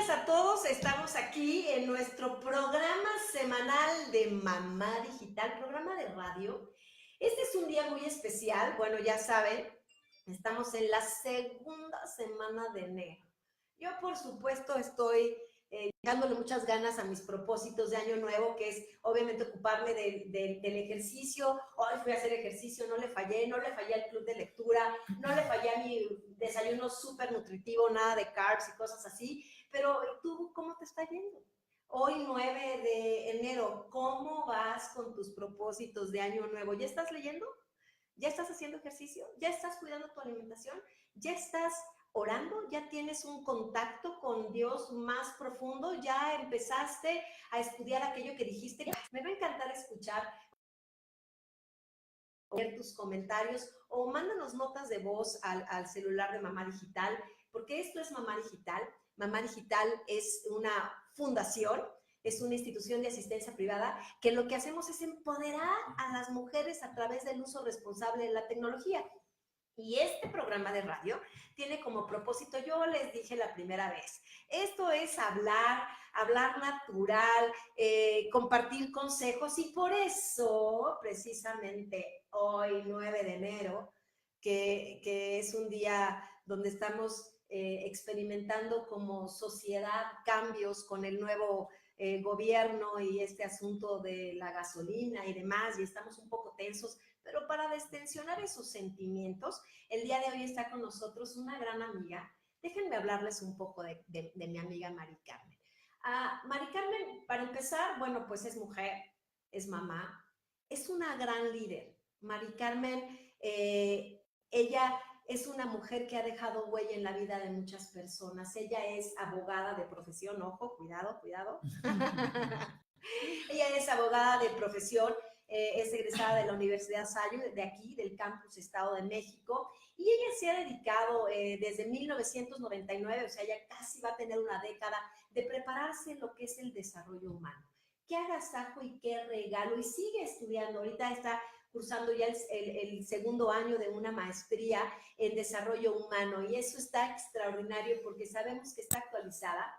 días a todos. Estamos aquí en nuestro programa semanal de Mamá Digital, programa de radio. Este es un día muy especial. Bueno, ya saben, estamos en la segunda semana de enero. Yo, por supuesto, estoy echándole muchas ganas a mis propósitos de año nuevo, que es obviamente ocuparme del ejercicio. Hoy fui a hacer ejercicio, no le fallé al club de lectura, no le fallé a mi desayuno súper nutritivo, nada de carbs y cosas así. Pero tú, ¿cómo te está yendo? Hoy 9 de enero, ¿cómo vas con tus propósitos de año nuevo? ¿Ya estás leyendo? ¿Ya estás haciendo ejercicio? ¿Ya estás cuidando tu alimentación? ¿Ya estás orando? ¿Ya tienes un contacto con Dios más profundo? ¿Ya empezaste a estudiar aquello que dijiste? Me va a encantar escuchar ver tus comentarios o mándanos notas de voz al celular de Mamá Digital, porque esto es Mamá Digital. Mamá Digital es una fundación, es una institución de asistencia privada que lo que hacemos es empoderar a las mujeres a través del uso responsable de la tecnología. Y este programa de radio tiene como propósito, yo les dije la primera vez, esto es hablar natural, compartir consejos, y por eso, precisamente hoy, 9 de enero, que es un día donde estamos experimentando como sociedad cambios con el nuevo gobierno y este asunto de la gasolina y demás, y estamos un poco tensos, pero para destensionar esos sentimientos, el día de hoy está con nosotros una gran amiga. Déjenme hablarles un poco de mi amiga Mari Carmen. Mari Carmen, para empezar, bueno, pues es mujer, es mamá, es una gran líder. Mari Carmen, ella es una mujer que ha dejado huella en la vida de muchas personas. Ella es abogada de profesión, ojo, cuidado, cuidado. Ella es abogada de profesión, es egresada de la Universidad Sayo, de aquí, del campus Estado de México, y ella se ha dedicado desde 1999, o sea, ya casi va a tener una década, de prepararse en lo que es el desarrollo humano. Qué agasajo y qué regalo, y sigue estudiando, ahorita está cursando ya el segundo año de una maestría en desarrollo humano, y eso está extraordinario porque sabemos que está actualizada,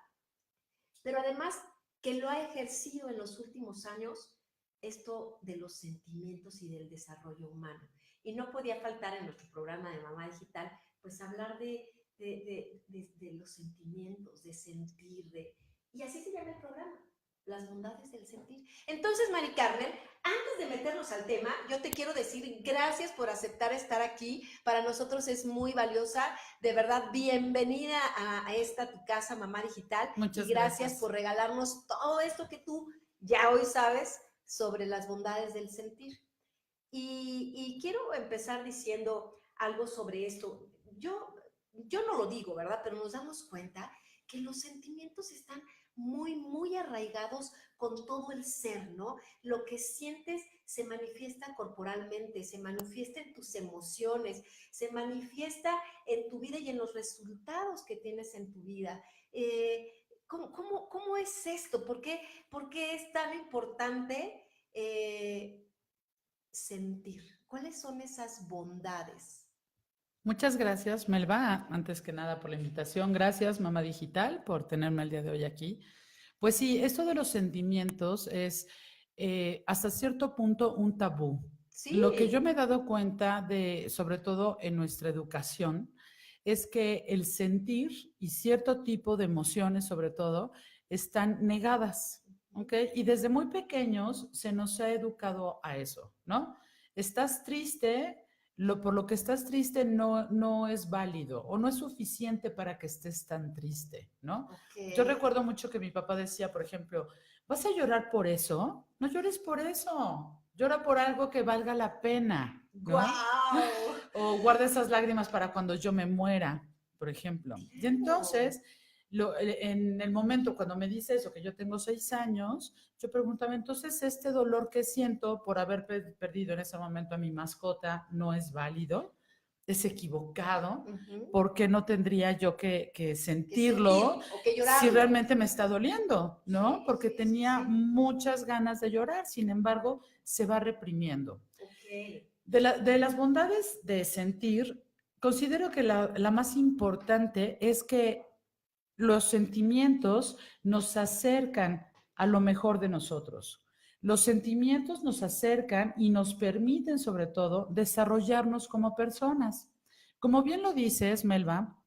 pero además que lo ha ejercido en los últimos años, esto de los sentimientos y del desarrollo humano. Y no podía faltar en nuestro programa de Mamá Digital, pues hablar de los sentimientos, de sentir, y así se llama el programa, las bondades del sentir. Entonces, Mari Carmen, antes de meternos al tema, yo te quiero decir gracias por aceptar estar aquí. Para nosotros es muy valiosa. De verdad, bienvenida a esta tu casa, Mamá Digital. Muchas y gracias por regalarnos todo esto que tú ya hoy sabes sobre las bondades del sentir. Y quiero empezar diciendo algo sobre esto. Yo no lo digo, ¿verdad? Pero nos damos cuenta que los sentimientos están muy, muy arraigados con todo el ser, ¿no? Lo que sientes se manifiesta corporalmente, se manifiesta en tus emociones, se manifiesta en tu vida y en los resultados que tienes en tu vida. ¿Cómo es esto? ¿Por qué es tan importante sentir? ¿Cuáles son esas bondades? Muchas gracias, Melba, antes que nada por la invitación. Gracias, Mamá Digital, por tenerme el día de hoy aquí. Pues sí, esto de los sentimientos es hasta cierto punto un tabú. Sí. Lo que yo me he dado cuenta de, sobre todo en nuestra educación, es que el sentir y cierto tipo de emociones, sobre todo, están negadas, ¿ok? Y desde muy pequeños se nos ha educado a eso, ¿no? Estás triste, por lo que estás triste no es válido o no es suficiente para que estés tan triste, ¿no? Okay. Yo recuerdo mucho que mi papá decía, por ejemplo, ¿vas a llorar por eso? No llores por eso, llora por algo que valga la pena, ¿no? ¡Guau! O guarda esas lágrimas para cuando yo me muera, por ejemplo. Claro. Y entonces, en el momento cuando me dice eso, que yo tengo 6 años, yo preguntaba, entonces, ¿este dolor que siento por haber perdido en ese momento a mi mascota no es válido? ¿Es equivocado? ¿Por qué no tendría yo que sentirlo si realmente me está doliendo? ¿No? Porque tenía muchas ganas de llorar, sin embargo, se va reprimiendo. Okay. De las bondades de sentir, considero que la más importante es que los sentimientos nos acercan a lo mejor de nosotros. Los sentimientos nos acercan y nos permiten, sobre todo, desarrollarnos como personas. Como bien lo dices, Melba,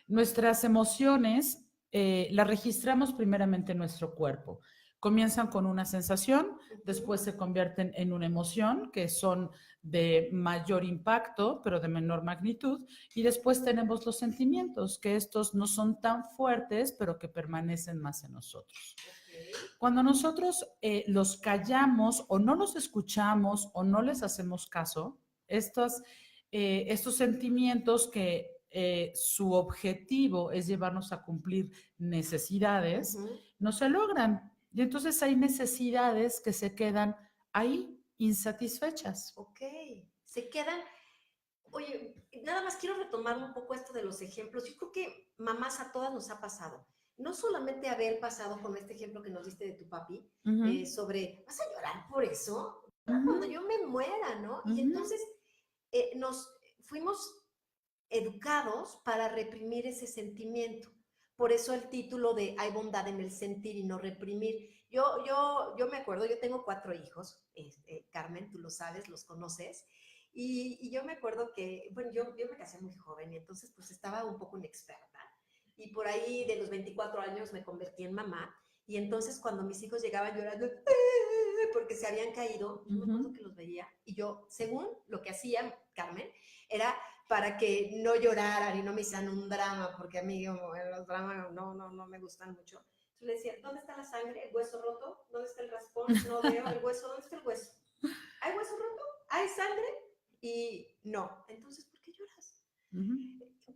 nuestras emociones las registramos primeramente en nuestro cuerpo. Comienzan con una sensación, después se convierten en una emoción, que son de mayor impacto, pero de menor magnitud, y después tenemos los sentimientos, que estos no son tan fuertes, pero que permanecen más en nosotros. Cuando nosotros los callamos o no los escuchamos o no les hacemos caso, estos sentimientos que su objetivo es llevarnos a cumplir necesidades, no se logran. Y entonces hay necesidades que se quedan ahí insatisfechas. Ok, se quedan. Oye, nada más quiero retomar un poco esto de los ejemplos. Yo creo que mamás a todas nos ha pasado. No solamente haber pasado con este ejemplo que nos diste de tu papi, sobre, ¿vas a llorar por eso? Cuando yo me muera, ¿no? Y entonces nos fuimos educados para reprimir ese sentimiento. Por eso el título de Hay bondad en el sentir y no reprimir. Yo me acuerdo, yo tengo 4 hijos, Carmen, tú lo sabes, los conoces, y yo me acuerdo que, bueno, yo me casé muy joven y entonces pues estaba un poco inexperta. Y por ahí de los 24 años me convertí en mamá. Y entonces cuando mis hijos llegaban llorando porque se habían caído, yo me acuerdo que los veía. Y yo, según lo que hacía Carmen, era para que no lloraran y no me hicieran un drama, porque a mí los dramas no me gustan mucho. Entonces le decía, ¿dónde está la sangre? ¿El hueso roto? ¿Dónde está el raspón? No veo el hueso. ¿Dónde está el hueso? ¿Hay hueso roto? ¿Hay sangre? Y no. Entonces, ¿por qué lloras?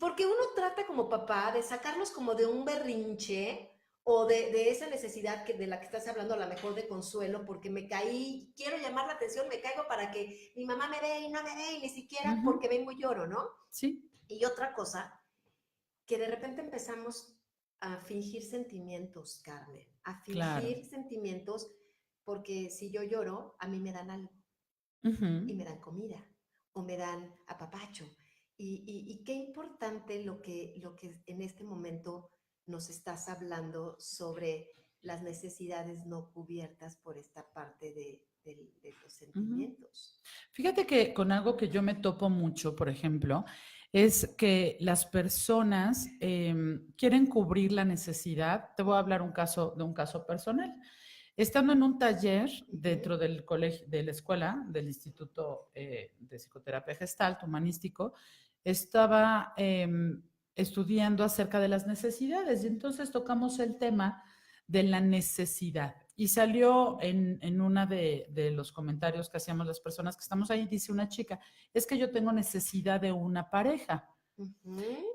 Porque uno trata como papá de sacarlos como de un berrinche o de esa necesidad de la que estás hablando, a lo mejor de consuelo, porque me caí, quiero llamar la atención, me caigo para que mi mamá me ve y no me ve, y ni siquiera porque vengo y lloro, ¿no? Sí. Y otra cosa, que de repente empezamos a fingir sentimientos, Carmen, a fingir sentimientos, porque si yo lloro, a mí me dan algo, y me dan comida, o me dan apapacho. Y qué importante lo que en este momento nos estás hablando sobre las necesidades no cubiertas por esta parte de los sentimientos. Fíjate que con algo que yo me topo mucho, por ejemplo, es que las personas quieren cubrir la necesidad. Te voy a hablar de un caso personal. Estando en un taller dentro del colegio, de la escuela, del Instituto de Psicoterapia Gestalt, humanístico, estaba estudiando acerca de las necesidades y entonces tocamos el tema de la necesidad. Y salió en una de los comentarios que hacíamos las personas que estamos ahí, dice una chica, es que yo tengo necesidad de una pareja.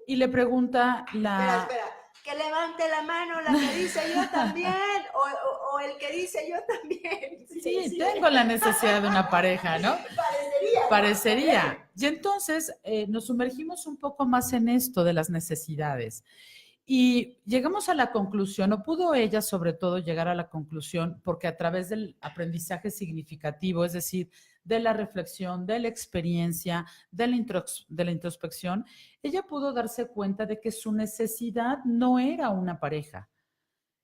Y le pregunta la... Espera, que levante la mano la que dice yo también, o el que dice yo también. Sí, tengo la necesidad de una pareja, ¿no? Parecería. Y entonces nos sumergimos un poco más en esto de las necesidades. Y llegamos a la conclusión, o pudo ella sobre todo llegar a la conclusión, porque a través del aprendizaje significativo, es decir, de la reflexión, de la experiencia, de la introspección, ella pudo darse cuenta de que su necesidad no era una pareja.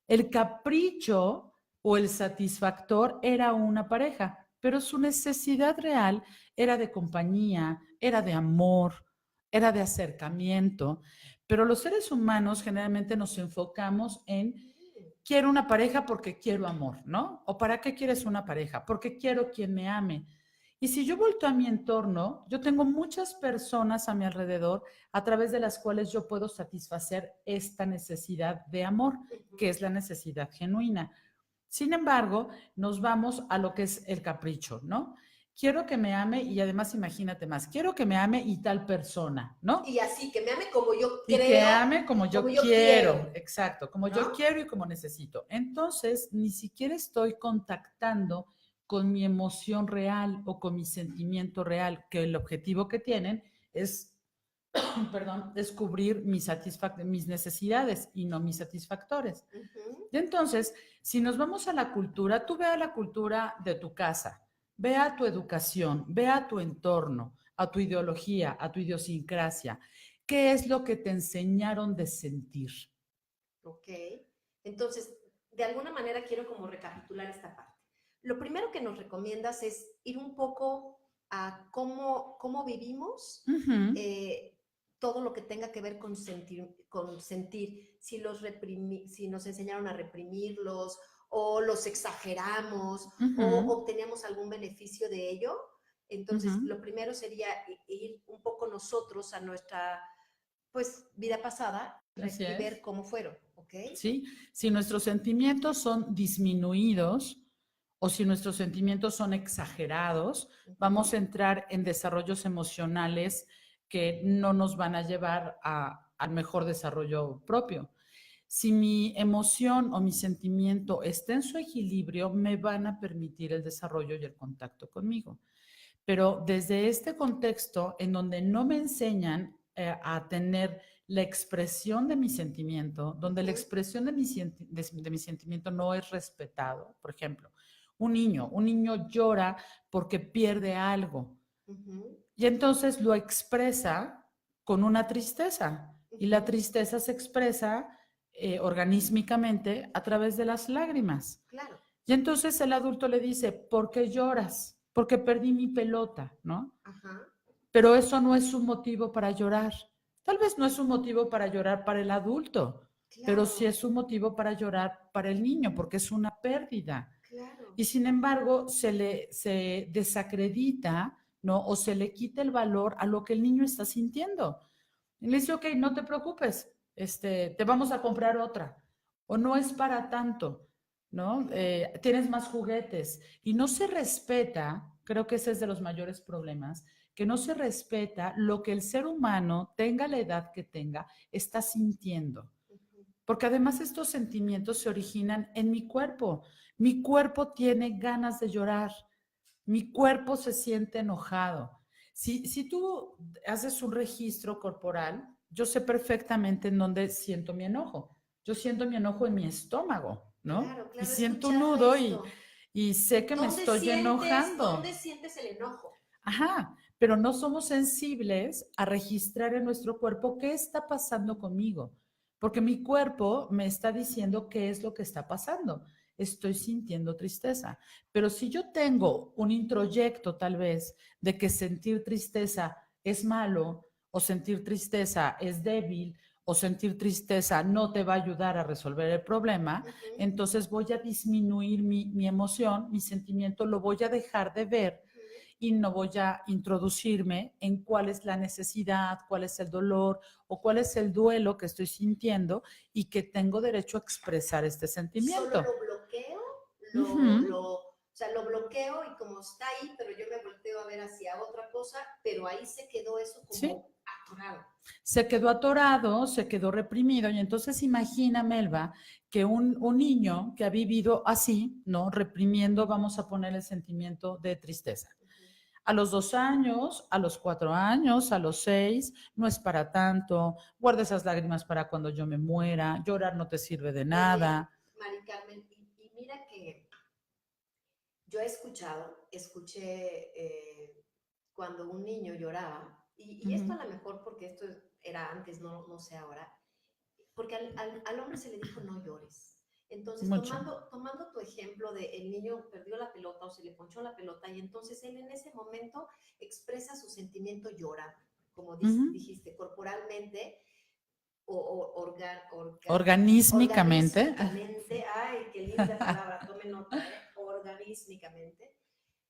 El capricho o el satisfactor era una pareja, pero su necesidad real era de compañía, era de amor, era de acercamiento. Pero los seres humanos generalmente nos enfocamos en quiero una pareja porque quiero amor, ¿no? ¿O para qué quieres una pareja? Porque quiero quien me ame. Y si yo volteo a mi entorno, yo tengo muchas personas a mi alrededor a través de las cuales yo puedo satisfacer esta necesidad de amor, que es la necesidad genuina. Sin embargo, nos vamos a lo que es el capricho, ¿no? Quiero que me ame y además imagínate más, quiero que me ame y tal persona, ¿no? Y así, que me ame como yo creo. Y que ame como yo quiero, exacto, como yo quiero y como necesito. Entonces, ni siquiera estoy contactando con mi emoción real o con mi sentimiento real, que el objetivo que tienen es, perdón, descubrir mis necesidades y no mis satisfactores. Y entonces, si nos vamos a la cultura, tú ve a la cultura de tu casa, ve a tu educación, ve a tu entorno, a tu ideología, a tu idiosincrasia. ¿Qué es lo que te enseñaron de sentir? Ok. Entonces, de alguna manera quiero como recapitular esta parte. Lo primero que nos recomiendas es ir un poco a cómo vivimos Ujú, todo lo que tenga que ver con sentir, si nos enseñaron a reprimirlos o los exageramos o ujú, obteníamos algún beneficio de ello. Entonces, ujú. lo primero sería ir un poco nosotros a nuestra pues vida pasada Así y es. ver cómo fueron, ¿ok? ¿Sí? Si nuestros sentimientos son disminuidos o si nuestros sentimientos son exagerados, vamos a Ujú, entrar en desarrollos emocionales que no nos van a llevar al mejor desarrollo propio. Si mi emoción o mi sentimiento está en su equilibrio, me van a permitir el desarrollo y el contacto conmigo. Pero desde este contexto en donde no me enseñan a tener la expresión de mi sentimiento, donde la ujú, expresión de mi sentimiento no es respetado, por ejemplo, un niño llora porque pierde algo ujú, y entonces lo expresa con una tristeza y la ujú. tristeza se expresa organísmicamente a través de las lágrimas. Claro. Y entonces el adulto le dice, ¿por qué lloras? Porque perdí mi pelota, ¿no? Ajá. Pero eso no es un motivo para llorar. Tal vez no es un motivo para llorar para el adulto, pero sí Claro, es un motivo para llorar para el niño, porque es una pérdida. claro. Y sin embargo, se desacredita, ¿no? O se le quita el valor a lo que el niño está sintiendo. Y le dice, ok, no te preocupes, te vamos a comprar otra. O no es para tanto, ¿no? Claro. Tienes más juguetes. Y no se respeta, creo que ese es de los mayores problemas, que no se respeta lo que el ser humano, tenga la edad que tenga, está sintiendo. Ujú, Porque además estos sentimientos se originan en mi cuerpo. Mi cuerpo tiene ganas de llorar. Mi cuerpo se siente enojado. Si tú haces un registro corporal, yo sé perfectamente en dónde siento mi enojo. Yo siento mi enojo en mi estómago, ¿no? claro, Y claro, he siento un escuchado nudo esto. y sé que me estoy Dónde enojando. sientes el enojo? Ajá, pero no somos sensibles a registrar en nuestro cuerpo qué está pasando conmigo, porque mi cuerpo me está diciendo qué es lo que está pasando. Estoy sintiendo tristeza, pero si yo tengo un introyecto tal vez de que sentir tristeza es malo o sentir tristeza es débil o sentir tristeza no te va a ayudar a resolver el problema, Ujú, entonces voy a disminuir mi emoción, mi sentimiento, lo voy a dejar de ver ujú. y no voy a introducirme en cuál es la necesidad, cuál es el dolor o cuál es el duelo que estoy sintiendo y que tengo derecho a expresar este Solo sentimiento. lo bloqueo, Ujú. o sea, lo bloqueo y como está ahí, pero yo me volteo a ver hacia otra cosa, pero ahí se quedó eso Sí, como atorado. se quedó atorado, se quedó reprimido y entonces imagina, Melba, que un niño que ha vivido así, ¿no? Reprimiendo, vamos a poner el sentimiento de tristeza. Ujú. A los 2 años, a los 4 años, a los 6, no es para tanto, guarda esas lágrimas para cuando yo me muera, llorar no te sirve de Oye, nada. Mari Carmen, y mira que yo escuché cuando un niño lloraba, y esto a Ujú, lo mejor porque esto era antes, no sé ahora, porque al hombre se le dijo no llores. Entonces, mucho. tomando tu ejemplo de el niño perdió la pelota o se le ponchó la pelota y entonces él en ese momento expresa su sentimiento llorando, como Ujú. dijiste, corporalmente o Organísmicamente. organísmicamente, ay, qué linda palabra, tome nota, organísmicamente,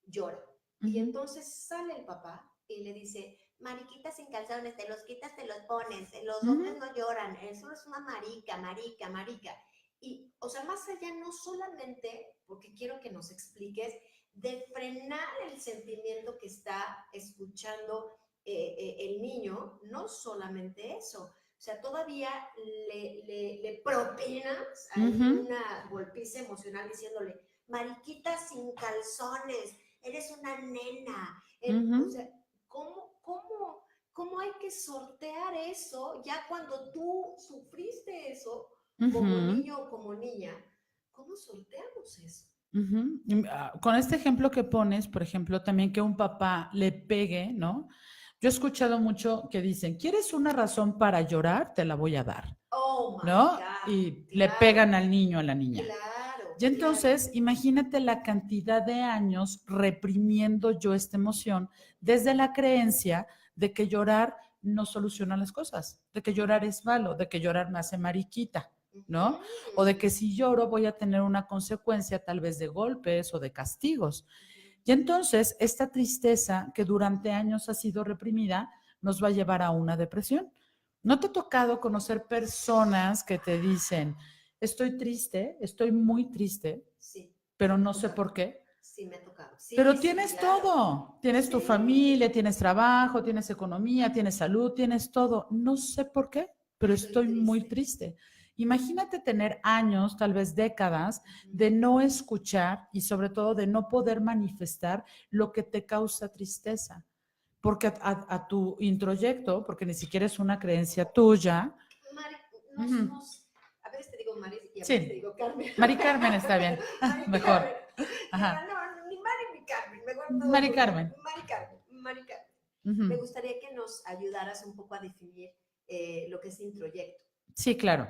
llora. Y Ujú, entonces sale el papá y le dice, mariquita sin calzones, te los quitas, te los pones, los ujú, hombres no lloran, eso es una marica, marica, marica. Y, o sea, más allá, no solamente, porque quiero que nos expliques, de frenar el sentimiento que está escuchando el niño, no solamente eso, o sea, todavía le propinas ahí ujú, una golpiza emocional diciéndole, mariquita sin calzones, eres una nena. O ujú, sea, ¿cómo hay que sortear eso ya cuando tú sufriste eso como ujú, niño o como niña? ¿Cómo sorteamos eso? Con este ejemplo que pones, por ejemplo, también que un papá le pegue, ¿no? Yo he escuchado mucho que dicen, ¿quieres una razón para llorar? Te la voy a dar, Oh my ¿no? God, Y le claro, pegan al niño, a la niña. claro, Y claro. entonces, imagínate la cantidad de años reprimiendo yo esta emoción desde la creencia de que llorar no soluciona las cosas, de que llorar es malo, de que llorar me hace mariquita, ¿no? O de que si lloro voy a tener una consecuencia tal vez de golpes o de castigos. Y entonces, esta tristeza que durante años ha sido reprimida nos va a llevar a una depresión. ¿No te ha tocado conocer personas que te dicen, estoy triste, estoy muy triste, Sí, pero me ha no sé tocado. por qué? Sí, me ha tocado. Sí, Pero sí, tienes claro. todo, tienes tu Sí, familia, tienes trabajo, tienes economía, tienes salud, tienes todo. No sé por qué, pero estoy estoy muy triste. triste. Imagínate tener años, tal vez décadas, Ujú. de no escuchar y sobre todo de no poder manifestar lo que te causa tristeza. Porque a tu introyecto, porque ni siquiera es una creencia tuya. Mari, Ujú. a veces te digo Mari y a veces te Sí, digo Carmen. Mari Carmen está bien, Mari Carmen. mejor. Ajá. No, ni Mari ni Carmen, mejor todo Mari junto. Carmen. Mari Carmen, Mari Carmen. Me Ujú. gustaría que nos ayudaras un poco a definir lo que es introyecto. Sí, claro.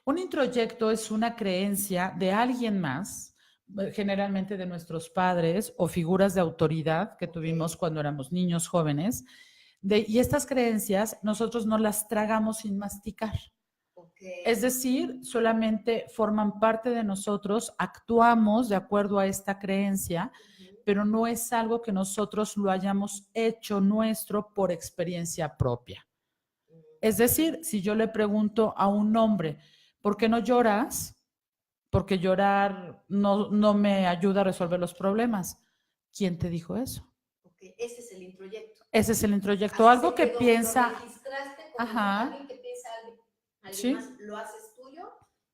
Un introyecto es una creencia de alguien más, generalmente de nuestros padres o figuras de autoridad que Ok, tuvimos cuando éramos niños jóvenes. Y estas creencias nosotros no las tragamos sin masticar. ok. Es decir, solamente forman parte de nosotros, actuamos de acuerdo a esta creencia, Ujú. pero no es algo que nosotros lo hayamos hecho nuestro por experiencia propia. Es decir, si yo le pregunto a un hombre, ¿por qué no lloras? Porque llorar no me ayuda a resolver los problemas. ¿Quién te dijo eso? Ok, ese es el introyecto. Ese es el introyecto, Así algo se que quedó, lo piensa, registraste como alguien ajá, que piensa alguien más, sí. lo haces tuyo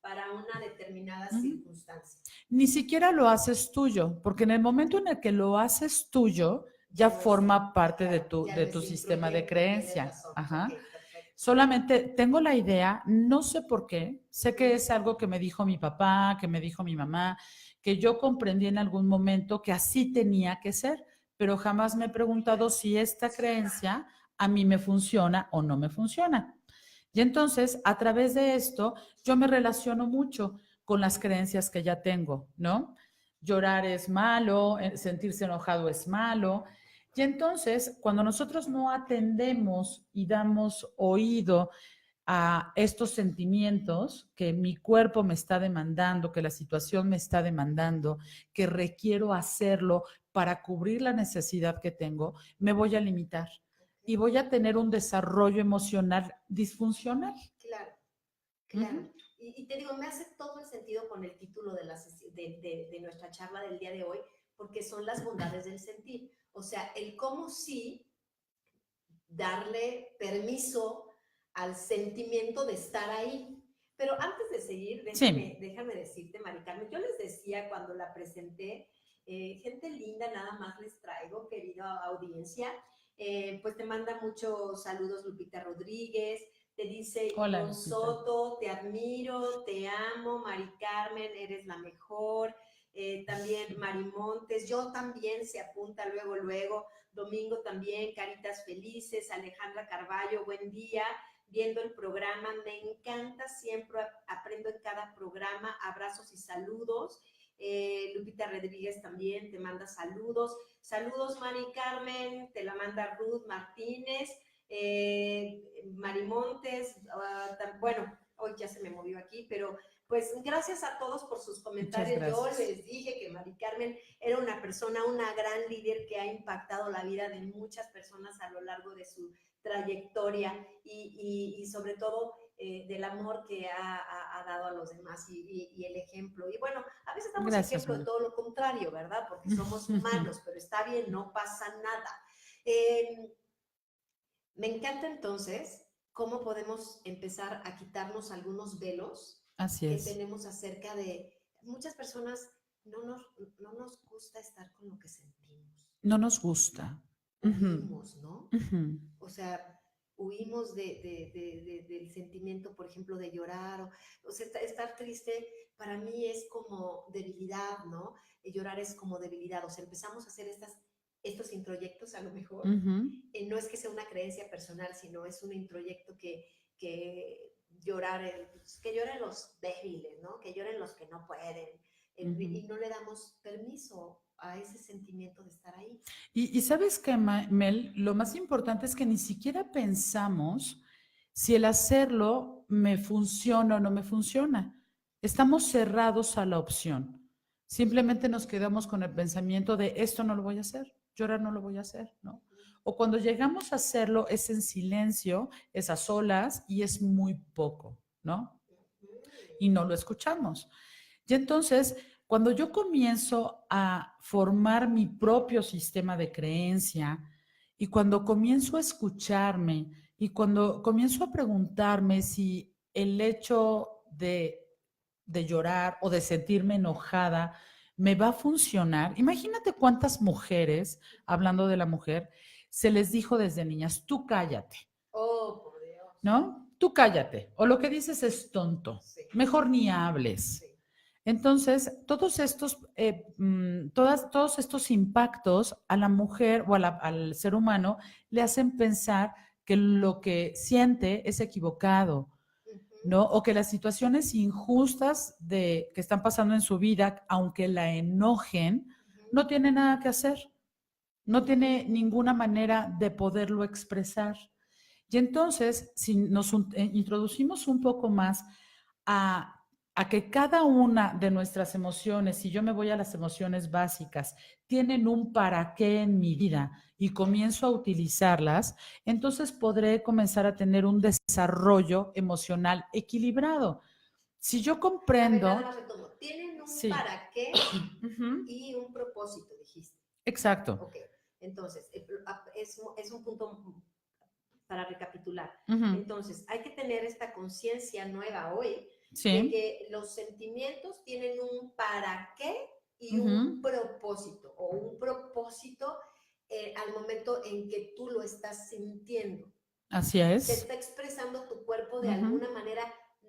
para una determinada Uh-huh. circunstancia. Ni siquiera lo haces tuyo, porque en el momento en el que lo haces tuyo, Ya ya no es, forma parte claro, ya no de es tu sistema de introyecto, tienes creencia. razón. Ok, Ajá. perfecto. Solamente tengo la idea, no sé por qué, sé que Ujú. es algo que me dijo mi papá, que me dijo mi mamá, que yo comprendí en algún momento que así tenía que ser, pero jamás me he preguntado si esta creencia a mí me funciona o no me funciona. Y entonces, a través de esto, yo me relaciono mucho con las creencias que ya tengo, ¿no? Llorar es malo, sentirse enojado es malo. Y entonces, cuando nosotros no atendemos y damos oído a estos sentimientos que mi cuerpo me está demandando, que la situación me está demandando, que requiero hacerlo para cubrir la necesidad que tengo, me voy a limitar y voy a tener un desarrollo emocional disfuncional. Claro, claro. Uh-huh. Y te digo, me hace todo el sentido con el título de, de nuestra charla del día de hoy, porque son las bondades del sentir. O sea, el cómo sí darle permiso al sentimiento de estar ahí. Pero antes de seguir, Sí. déjame decirte, Mari Carmen, yo les decía cuando la presenté, gente linda, nada más les traigo, querida audiencia, pues te manda muchos saludos Lupita Rodríguez, te dice Hola, Ivonne Lupita. Soto, te admiro, te amo, Mari Carmen, eres la mejor. También Mari Montes, yo también se apunta luego, luego. Domingo también, Caritas Felices, Alejandra Carballo, buen día, viendo el programa, me encanta, siempre aprendo en cada programa, abrazos y saludos. Lupita Rodríguez también te manda saludos. Saludos, Mari Carmen, te la manda Ruth Martínez. Mari Montes, bueno, hoy ya se me movió aquí, pero pues gracias a todos por sus comentarios. Yo les dije que Mari Carmen era una persona, una gran líder que ha impactado la vida de muchas personas a lo largo de su trayectoria y sobre todo del amor que ha dado a los demás y el ejemplo. Y bueno, a veces damos Gracias, ejemplo de Mari. todo lo contrario, ¿verdad? Porque somos humanos, pero está bien, no pasa nada. Me encanta entonces cómo podemos empezar a quitarnos algunos velos Así que es. tenemos acerca de muchas personas no nos gusta estar con lo que sentimos. No nos gusta. Uh-huh. Huimos, ¿no? Uh-huh. O sea, huimos del sentimiento, por ejemplo, de llorar. O sea, estar triste para mí es como debilidad, ¿no? Llorar es como debilidad. O sea, empezamos a hacer estas estos introyectos a lo mejor. Ujú. No es que sea una creencia personal, sino es un introyecto que llorar, que lloren los débiles, ¿no? Que lloren los que no pueden. Y no le damos permiso a ese sentimiento de estar ahí. Y sabes qué, Mel, lo más importante es que ni siquiera pensamos si el hacerlo me funciona o no me funciona. Estamos cerrados a la opción. Simplemente nos quedamos con el pensamiento de esto no lo voy a hacer, yo ahora no lo voy a hacer, ¿no? O cuando llegamos a hacerlo es en silencio, es a solas y es muy poco, ¿no? Y no lo escuchamos. Y entonces, cuando yo comienzo a formar mi propio sistema de creencia y cuando comienzo a escucharme y cuando comienzo a preguntarme si el hecho de llorar o de sentirme enojada me va a funcionar, imagínate cuántas mujeres, hablando de la mujer, se les dijo desde niñas, tú cállate. Oh, por Dios. ¿No? Tú cállate. O lo que dices es tonto. Sí. Mejor ni hables. Sí. Entonces, todos estos impactos a la mujer o al ser humano le hacen pensar que lo que siente es equivocado, ¿no? O que las situaciones injustas que están pasando en su vida, aunque la enojen, no tiene nada que hacer. No tiene ninguna manera de poderlo expresar. Y entonces, si nos introducimos un poco más a que cada una de nuestras emociones, si yo me voy a las emociones básicas, tienen un para qué en mi vida y comienzo a utilizarlas, entonces podré comenzar a tener un desarrollo emocional equilibrado. Si yo comprendo... A ver, nada más retomo. Tienen un para qué y un propósito, dijiste. Exacto. Ok, entonces, es un punto para recapitular. Entonces, hay que tener esta conciencia nueva hoy de que los sentimientos tienen un para qué y un propósito, o un propósito al momento en que tú lo estás sintiendo. Así es. Se está expresando tu cuerpo de alguna manera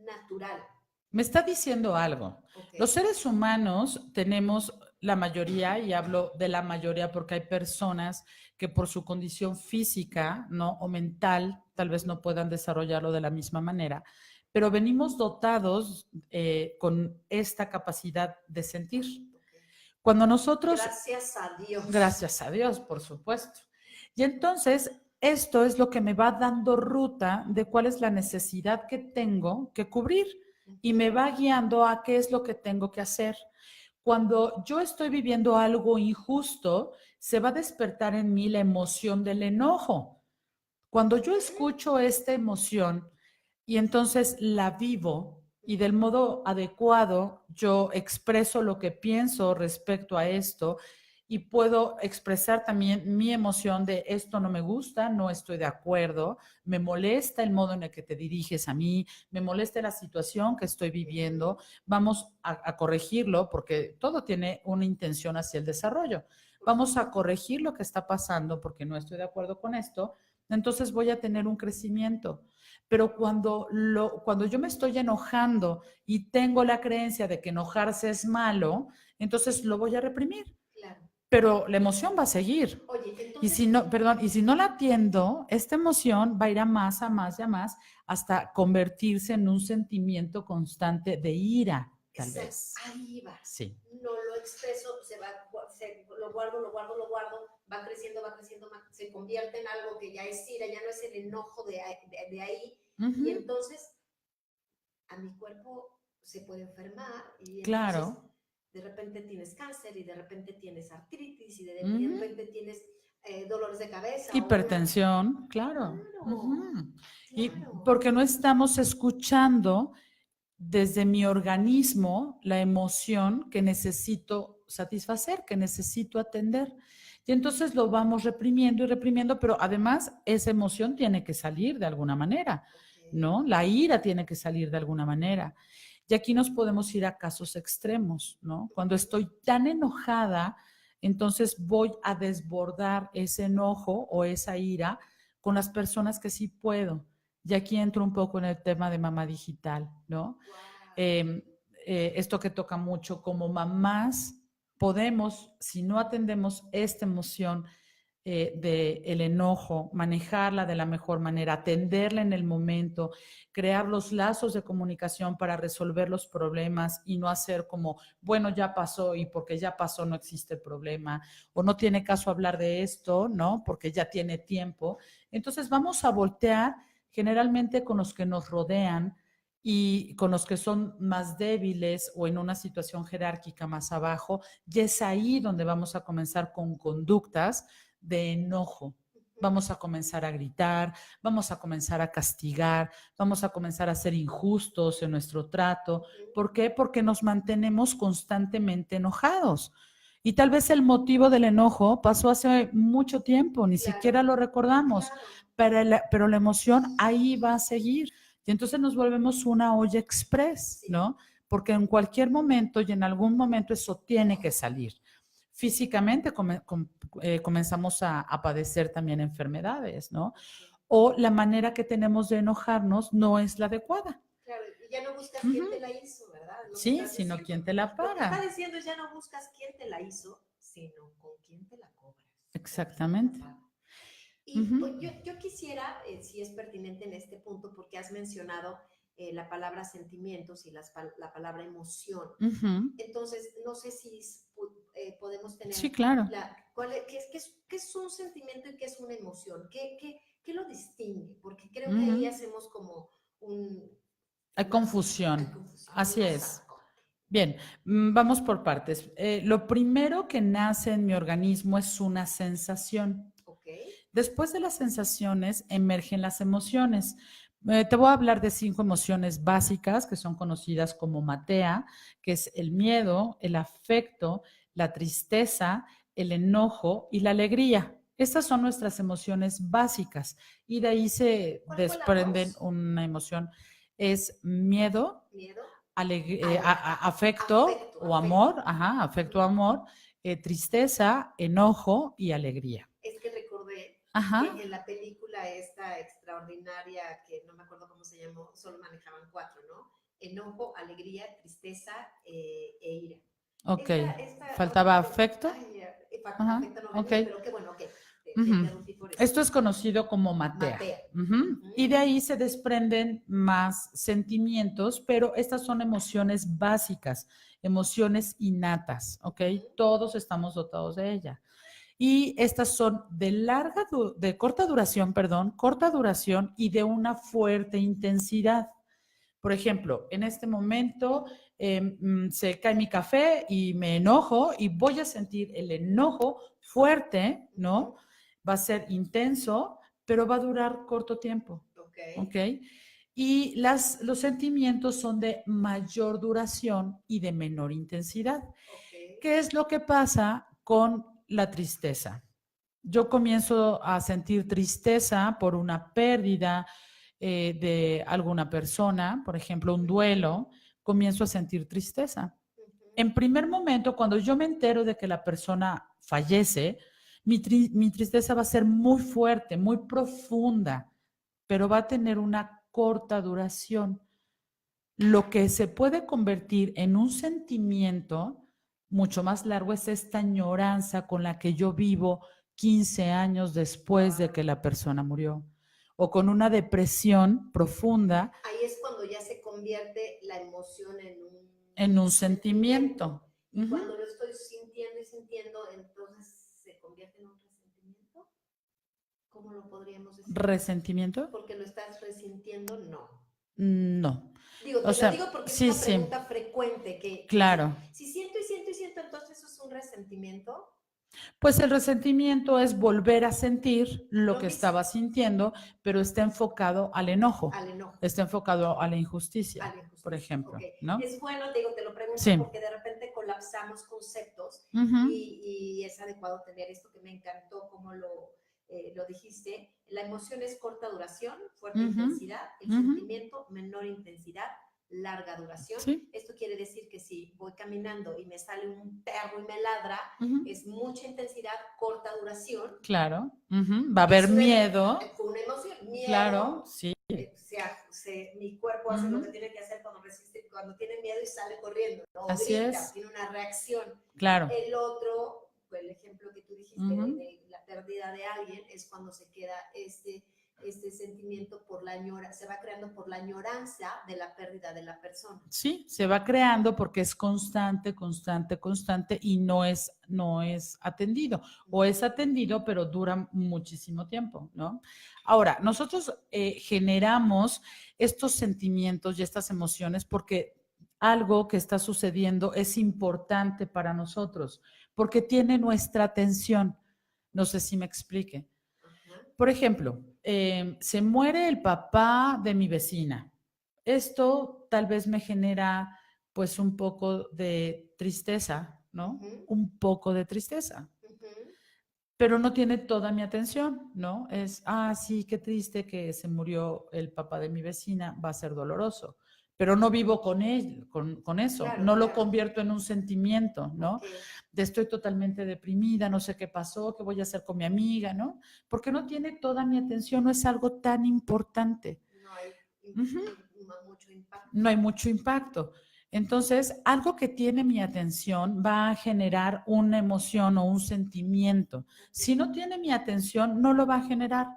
natural. Me está diciendo algo. Okay. Los seres humanos tenemos la mayoría, y hablo de la mayoría porque hay personas que por su condición física, ¿no? O mental, tal vez no puedan desarrollarlo de la misma manera, pero venimos dotados con esta capacidad de sentir. Cuando nosotros... Gracias a Dios. Gracias a Dios, por supuesto. Y entonces, esto es lo que me va dando ruta de cuál es la necesidad que tengo que cubrir y me va guiando a qué es lo que tengo que hacer. Cuando yo estoy viviendo algo injusto, se va a despertar en mí la emoción del enojo. Cuando yo escucho esta emoción y entonces la vivo y del modo adecuado yo expreso lo que pienso respecto a esto y puedo expresar también mi emoción de esto no me gusta, no estoy de acuerdo, me molesta el modo en el que te diriges a mí, me molesta la situación que estoy viviendo, vamos a corregirlo porque todo tiene una intención hacia el desarrollo. Vamos a corregir lo que está pasando porque no estoy de acuerdo con esto, entonces voy a tener un crecimiento. Pero cuando yo me estoy enojando y tengo la creencia de que enojarse es malo, entonces lo voy a reprimir. Claro. Pero la emoción va a seguir. Oye, entonces... Y si no la atiendo, esta emoción va a ir a más y a más hasta convertirse en un sentimiento constante de ira, tal vez. Ahí va. Sí. No lo expreso, lo guardo, va creciendo, se convierte en algo que ya es ira, ya no es el enojo de ahí. Y entonces a mi cuerpo se puede enfermar y entonces de repente tienes cáncer y de repente tienes artritis y de repente tienes dolores de cabeza. Hipertensión, claro. Y porque no estamos escuchando desde mi organismo la emoción que necesito satisfacer, que necesito atender. Y entonces lo vamos reprimiendo y reprimiendo, pero además esa emoción tiene que salir de alguna manera, ¿no? La ira tiene que salir de alguna manera. Y aquí nos podemos ir a casos extremos, ¿no? Cuando estoy tan enojada, entonces voy a desbordar ese enojo o esa ira con las personas que sí puedo. Y aquí entro un poco en el tema de mamá digital, ¿no? Esto que toca mucho como mamás, podemos, si no atendemos esta emoción del enojo, manejarla de la mejor manera, atenderla en el momento, crear los lazos de comunicación para resolver los problemas y no hacer como, bueno, ya pasó y porque ya pasó no existe problema, o no tiene caso hablar de esto, ¿no? Porque ya tiene tiempo. Entonces vamos a voltear generalmente con los que nos rodean y con los que son más débiles o en una situación jerárquica más abajo, y es ahí donde vamos a comenzar con conductas de enojo. Vamos a comenzar a gritar, vamos a comenzar a castigar, vamos a comenzar a ser injustos en nuestro trato. ¿Por qué? Porque nos mantenemos constantemente enojados. Y tal vez el motivo del enojo pasó hace mucho tiempo, ni siquiera lo recordamos, pero la emoción ahí va a seguir. Y entonces nos volvemos una olla express, ¿no? Porque en cualquier momento y en algún momento eso tiene que salir. Físicamente comenzamos a padecer también enfermedades, ¿no? O la manera que tenemos de enojarnos no es la adecuada. Claro, y ya no buscas quién te la hizo, ¿verdad? Sí, sino quién te la Lo que paga. está diciendo es ya no buscas quién te la hizo, sino con quién te la cobras. Exactamente. Y pues, yo quisiera, si es pertinente en este punto, porque has mencionado la palabra sentimientos y la palabra emoción. Entonces, no sé si podemos tener... Sí, claro. ¿Qué es un sentimiento y qué es una emoción? ¿Qué lo distingue? Porque creo que ahí hacemos como Hay confusión. Así es. Bien, vamos por partes. Lo primero que nace en mi organismo es una sensación. Después de las sensaciones emergen las emociones. Te voy a hablar de 5 emociones básicas que son conocidas como MATEA, que es el miedo, el afecto, la tristeza, el enojo y la alegría. Estas son nuestras emociones básicas y de ahí se desprenden una emoción. Es miedo, afecto o amor, afecto o amor, tristeza, enojo y alegría. Es que recordé que en la película esta extraordinaria, que no me acuerdo cómo se llamó, solo manejaban 4, ¿no? Enojo, alegría, tristeza e ira. Ok, faltaba afecto. Afecto no venía, pero qué bueno, ok. Esto es conocido como MATEA. Y de ahí se desprenden más sentimientos, pero estas son emociones básicas, emociones innatas, ¿ok? Todos estamos dotados de ella. Y estas son de corta duración y de una fuerte intensidad. Por ejemplo, en este momento se cae mi café y me enojo y voy a sentir el enojo fuerte, ¿no? Va a ser intenso, pero va a durar corto tiempo. ¿Ok? Y los sentimientos son de mayor duración y de menor intensidad. ¿Qué es lo que pasa con la tristeza? Yo comienzo a sentir tristeza por una pérdida de alguna persona, por ejemplo, un duelo, comienzo a sentir tristeza. En primer momento, cuando yo me entero de que la persona fallece, mi tristeza va a ser muy fuerte, muy profunda, pero va a tener una corta duración. Lo que se puede convertir en un sentimiento mucho más largo es esta añoranza con la que yo vivo 15 años después de que la persona murió, o con una depresión profunda. Ahí es cuando ya se convierte la emoción en un sentimiento. Y cuando lo estoy sintiendo y sintiendo, entonces se convierte en un resentimiento. ¿Cómo lo podríamos decir? ¿Resentimiento? Porque lo estás resintiendo, no. No. Digo, te lo digo porque es una pregunta frecuente que claro. Si siento y siento y siento, entonces eso es un resentimiento. Pues el resentimiento es volver a sentir lo que estaba sintiendo, pero está enfocado al enojo. Está enfocado a la injusticia, por ejemplo. ¿No? Es bueno, te lo pregunto porque de repente colapsamos conceptos y es adecuado tener esto que me encantó, como lo dijiste. La emoción es corta duración, fuerte intensidad, el sentimiento menor intensidad, larga duración. Esto quiere decir que si voy caminando y me sale un perro y me ladra, es mucha intensidad, corta duración. Claro. Va a haber miedo. Fue una emoción. Miedo. Claro, sí. Mi cuerpo hace lo que tiene que hacer cuando tiene miedo y sale corriendo, ¿no? Así grita, es. tiene una reacción. Claro. El otro, el ejemplo que tú dijiste de la la pérdida de alguien es cuando se queda este sentimiento por la añoranza, se va creando por la añoranza de la pérdida de la persona. Sí, se va creando porque es constante, constante, constante y no es atendido. O es atendido, pero dura muchísimo tiempo, ¿no? Ahora, nosotros generamos estos sentimientos y estas emociones porque algo que está sucediendo es importante para nosotros, porque tiene nuestra atención. No sé si me explique. Por ejemplo, se muere el papá de mi vecina. Esto tal vez me genera pues un poco de tristeza, ¿no? Un poco de tristeza. Pero no tiene toda mi atención, ¿no? Es, sí, qué triste que se murió el papá de mi vecina, va a ser doloroso. Pero no vivo con él, con eso, Claro, no lo claro. convierto en un sentimiento, ¿no? Ok. De estoy totalmente deprimida, no sé qué pasó, qué voy a hacer con mi amiga, ¿no? Porque no tiene toda mi atención, no es algo tan importante. No hay mucho impacto. No hay mucho impacto. Entonces, algo que tiene mi atención va a generar una emoción o un sentimiento. Si no tiene mi atención, no lo va a generar.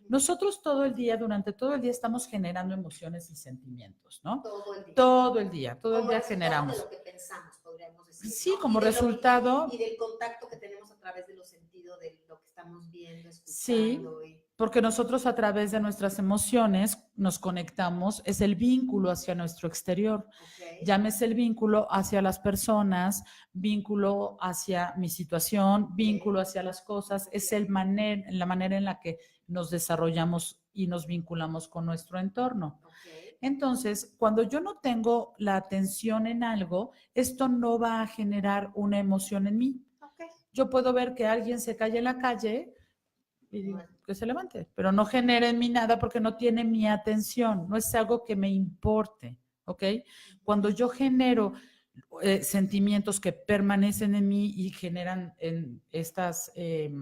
Nosotros todo el día, durante todo el día, estamos generando emociones y sentimientos, ¿no? Todo el día. Todo el día, todo el Como día resultado generamos. de lo que pensamos, podríamos decir. Sí, ¿no? como resultado. Y del contacto que tenemos a través de los sentidos, de lo que estamos viendo, Sí, escuchando. porque nosotros a través de nuestras emociones nos conectamos, es el vínculo hacia nuestro exterior. Okay. Llámese el vínculo hacia las personas, vínculo hacia mi situación, vínculo hacia las cosas, es la manera en la que nos desarrollamos y nos vinculamos con nuestro entorno. Okay. Entonces, cuando yo no tengo la atención en algo, esto no va a generar una emoción en mí. Okay. Yo puedo ver que alguien se cae en la calle y digo, que se levante, pero no genera en mí nada porque no tiene mi atención, no es algo que me importe, ¿ok? Cuando yo genero sentimientos que permanecen en mí y generan en estas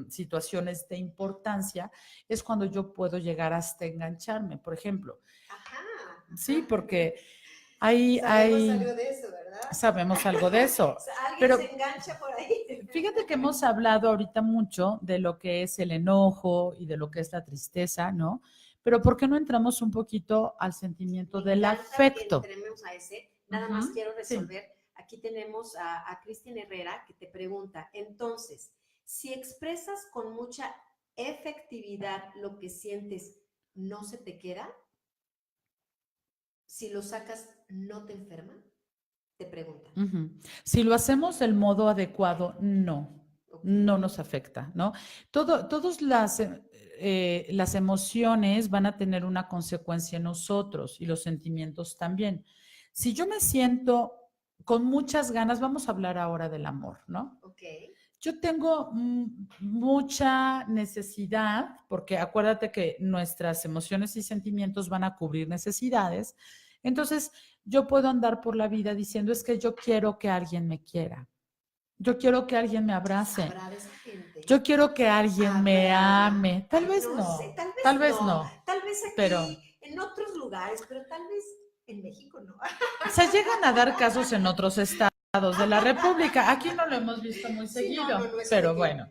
situaciones de importancia, es cuando yo puedo llegar hasta engancharme, por ejemplo. Ajá. Sí, porque sabemos algo de eso, ¿verdad? Sabemos algo de eso. O sea, alguien pero se engancha por ahí. Fíjate que hemos hablado ahorita mucho de lo que es el enojo y de lo que es la tristeza, ¿no? Pero ¿por qué no entramos un poquito al sentimiento del afecto? Entremos a ese. Nada más quiero resolver. Sí. Aquí tenemos a Cristian Herrera que te pregunta, entonces, si expresas con mucha efectividad lo que sientes, ¿no se te queda? Si lo sacas, ¿no te enferma? Te pregunta. Si lo hacemos del modo adecuado, no. Okay. No nos afecta, ¿no? Todas las emociones van a tener una consecuencia en nosotros y los sentimientos también. Si yo me siento con muchas ganas, vamos a hablar ahora del amor, ¿no? Okay. Yo tengo mucha necesidad, porque acuérdate que nuestras emociones y sentimientos van a cubrir necesidades. Entonces, yo puedo andar por la vida diciendo, es que yo quiero que alguien me quiera. Yo quiero que alguien me abrace. ¿Habrá de esa gente? Yo quiero que alguien me ame. Tal vez no. Sé, tal vez no. Tal vez aquí, pero en otros lugares, pero tal vez en México no. Se llegan a dar casos en otros estados de la República. Aquí no lo hemos visto muy seguido, pero bueno.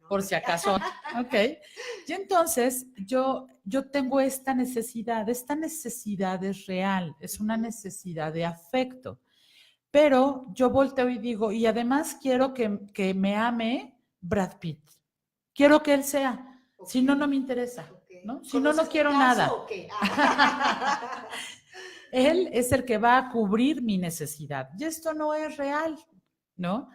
Por si acaso. Ok. Y entonces yo tengo esta necesidad es real, es una necesidad de afecto. Pero yo volteo y digo, y además quiero que me ame Brad Pitt. Quiero que él sea. Okay. Si no, no me interesa. Okay. ¿No? Si no, no quiero nada. Okay. Él es el que va a cubrir mi necesidad. Y esto no es real, ¿no?